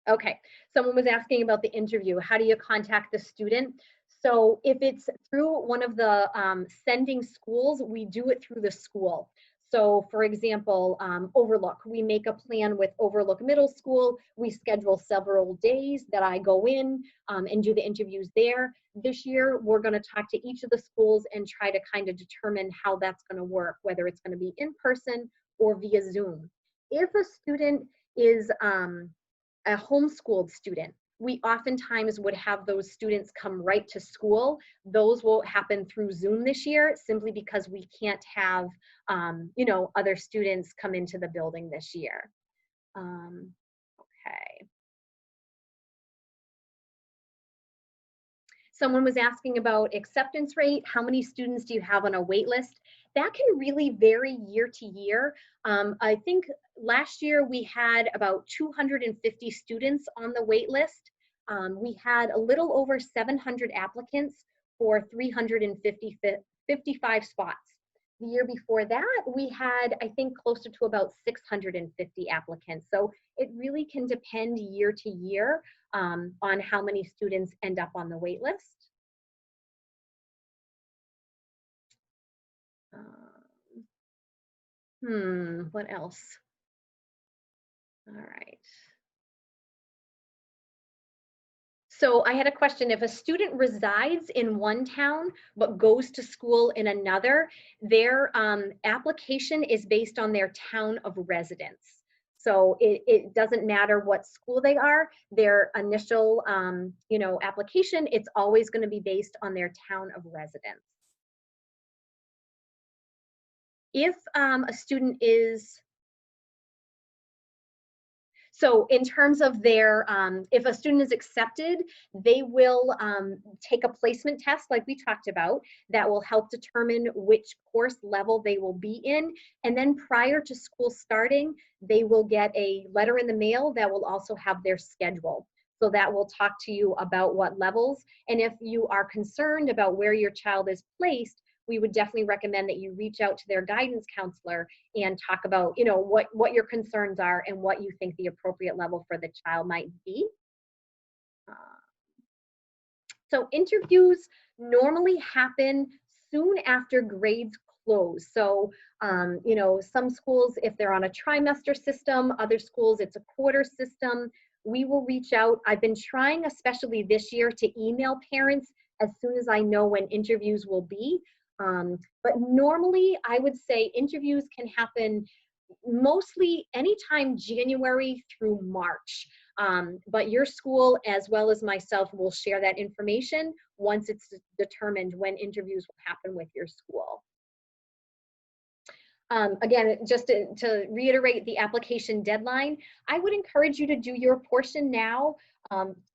Okay, someone was asking about the interview. How do you contact the student? So if it's through one of the sending schools, we do it through the school. So for example, Overlook, we make a plan with Overlook Middle School. We schedule several days that I go in and do the interviews there. This year, we're gonna talk to each of the schools and try to kind of determine how that's gonna work, whether it's gonna be in person or via Zoom. If a student is a homeschooled student, we oftentimes would have those students come right to school. Those will happen through Zoom this year, simply because we can't have, other students come into the building this year. Okay. Someone was asking about acceptance rate. How many students do you have on a wait list? That can really vary year to year. I think last year we had about 250 students on the wait list. We had a little over 700 applicants for 355 spots. The year before that, we had, I think, closer to about 650 applicants. So it really can depend year to year on how many students end up on the wait list. What else? All right. So I had a question. If a student resides in one town but goes to school in another, their application is based on their town of residence. So it doesn't matter what school they are, their initial, application, it's always going to be based on their town of residence. If a student is So in terms of their, if a student is accepted, they will take a placement test like we talked about that will help determine which course level they will be in. And then prior to school starting, they will get a letter in the mail that will also have their schedule. So that will talk to you about what levels. And if you are concerned about where your child is placed, we would definitely recommend that you reach out to their guidance counselor and talk about, what your concerns are and what you think the appropriate level for the child might be. So interviews normally happen soon after grades close. So, some schools, if they're on a trimester system, other schools, it's a quarter system. We will reach out. I've been trying, especially this year, to email parents as soon as I know when interviews will be. But normally, I would say interviews can happen mostly anytime January through March. But your school, as well as myself, will share that information once it's determined when interviews will happen with your school. Again, just to reiterate the application deadline, I would encourage you to do your portion now.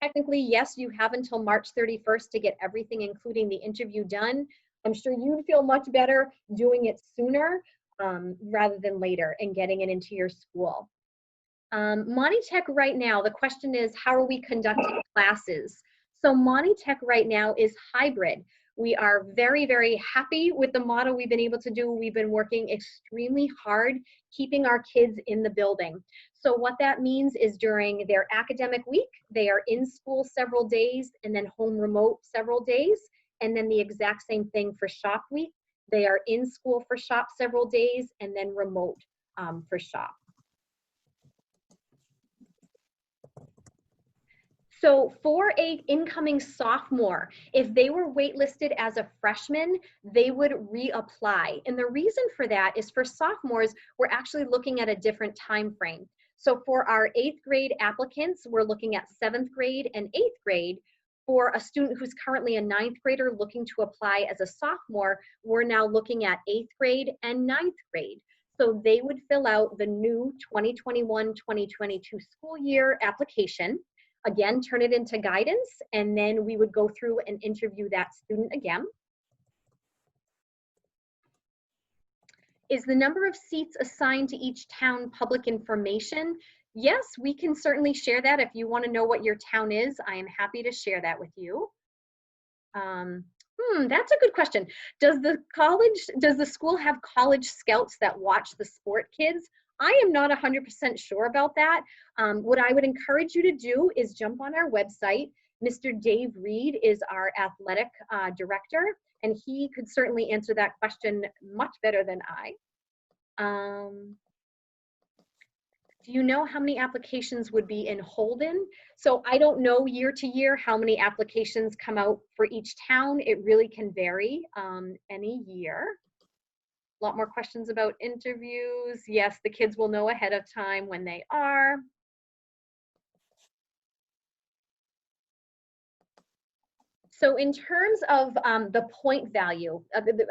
Technically, yes, you have until March 31st to get everything, including the interview, done. I'm sure you'd feel much better doing it sooner rather than later and getting it into your school. Monty Tech right now, the question is, how are we conducting classes? So Monty Tech right now is hybrid. We are very, very happy with the model we've been able to do. We've been working extremely hard keeping our kids in the building. So what that means is during their academic week, they are in school several days and then home remote several days. And then the exact same thing for shop week. They are in school for shop several days and then remote for shop. So for an incoming sophomore, if they were waitlisted as a freshman, they would reapply. And the reason for that is for sophomores, we're actually looking at a different time frame. So for our 8th grade applicants, we're looking at 7th grade and 8th grade. For a student who's currently a 9th grader looking to apply as a sophomore, we're now looking at 8th grade and 9th grade. So they would fill out the new 2021-2022 school year application. Again, turn it into guidance, and then we would go through and interview that student again. Is the number of seats assigned to each town public information? Yes, we can certainly share that. If you want to know what your town is, I am happy to share that with you. That's a good question. Does the school have college scouts that watch the sport kids? I am not 100% sure about that. What I would encourage you to do is jump on our website. Mr. Dave Reed is our athletic director, and he could certainly answer that question much better than I. Do you know how many applications would be in Holden? So I don't know year to year how many applications come out for each town. It really can vary any year. A lot more questions about interviews. Yes, the kids will know ahead of time when they are. So in terms of the point value,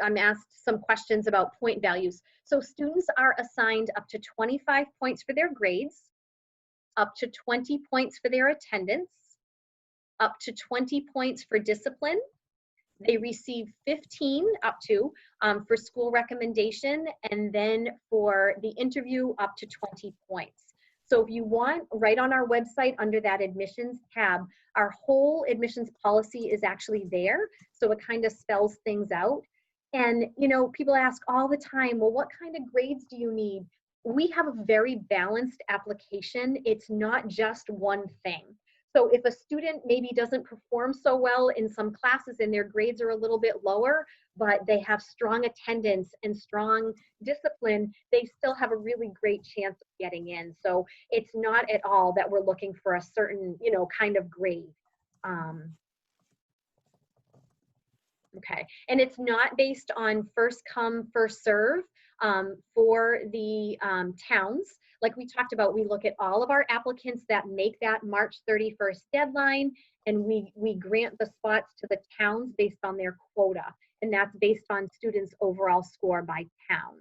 I'm asked some questions about point values. So students are assigned up to 25 points for their grades, up to 20 points for their attendance, up to 20 points for discipline. They receive 15 up to for school recommendation, and then for the interview up to 20 points. So if you want, right on our website under that admissions tab, our whole admissions policy is actually there. So it kind of spells things out. And people ask all the time, well, what kind of grades do you need? We have a very balanced application. It's not just one thing. So if a student maybe doesn't perform so well in some classes and their grades are a little bit lower, but they have strong attendance and strong discipline, they still have a really great chance of getting in. So it's not at all that we're looking for a certain, kind of grade. Okay, and it's not based on first come, first serve. for the towns. Like we talked about, we look at all of our applicants that make that March 31st deadline, and we grant the spots to the towns based on their quota, and that's based on students' overall score by town.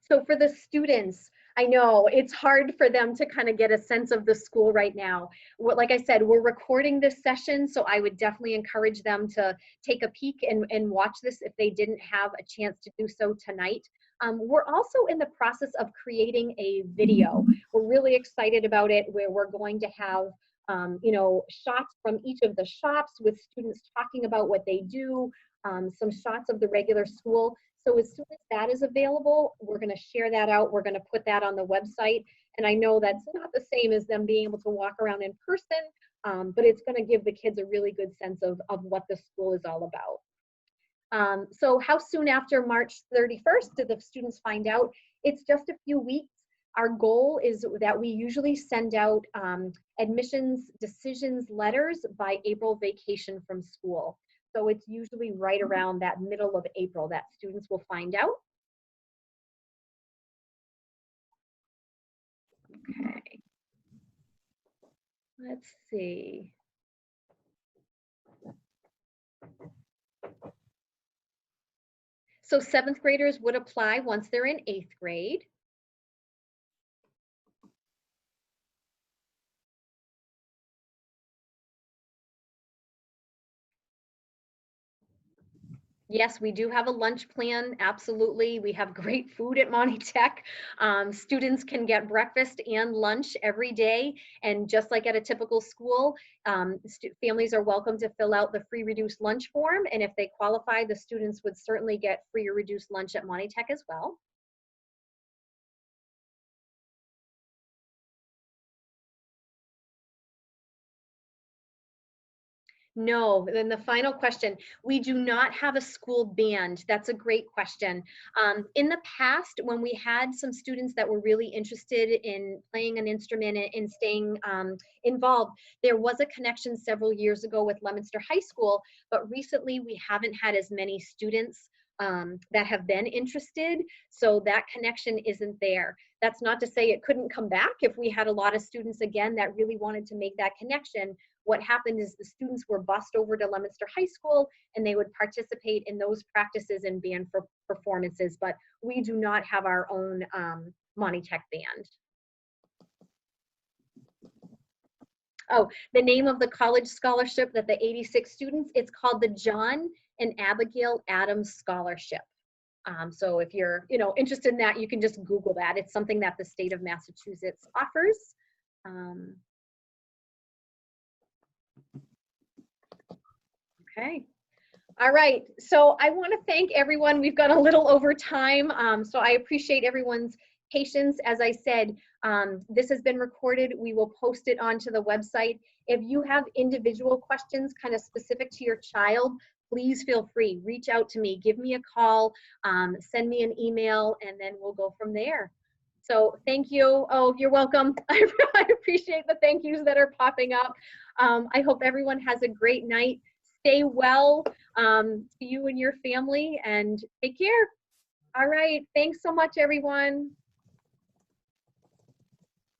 So for the students, I know it's hard for them to kind of get a sense of the school right now. Like I said, we're recording this session, so I would definitely encourage them to take a peek and watch this if they didn't have a chance to do so tonight. We're also in the process of creating a video. We're really excited about it, where we're going to have you know, shots from each of the shops with students talking about what they do, some shots of the regular school. So as soon as that is available, we're going to share that out. We're going to put that on the website. And I know that's not the same as them being able to walk around in person, but it's going to give the kids a really good sense of what the school is all about. So how soon after March 31st do the students find out? It's just a few weeks. Our goal is that we usually send out admissions decisions letters by April vacation from school. So it's usually right around that middle of April that students will find out. Okay. Let's see. So 7th graders would apply once they're in 8th grade. Yes, we do have a lunch plan, absolutely. We have great food at Monty Tech. Students can get breakfast and lunch every day, and just like at a typical school, families are welcome to fill out the free reduced lunch form, and if they qualify, the students would certainly get free or reduced lunch at Monty Tech as well. No, then the final question, we do not have a school band. That's a great question. In the past, when we had some students that were really interested in playing an instrument and staying involved, there was a connection several years ago with Leominster High School, but recently we haven't had as many students that have been interested, so that connection isn't there. That's not to say it couldn't come back if we had a lot of students again that really wanted to make that connection. What happened is the students were bused over to Leominster High School and they would participate in those practices and band performances, but we do not have our own Monty Tech band. Oh, the name of the college scholarship that the 86 students, it's called the John and Abigail Adams Scholarship. So if you're interested in that, you can just Google that. It's something that the state of Massachusetts offers. Okay. All right. So I want to thank everyone. We've got a little over time. So I appreciate everyone's patience. As I said, this has been recorded. We will post it onto the website. If you have individual questions kind of specific to your child, please feel free. Reach out to me. Give me a call. Send me an email, and then we'll go from there. So thank you. Oh, you're welcome. I appreciate the thank yous that are popping up. I hope everyone has a great night. Stay well to you and your family, and take care. All right. Thanks so much, everyone.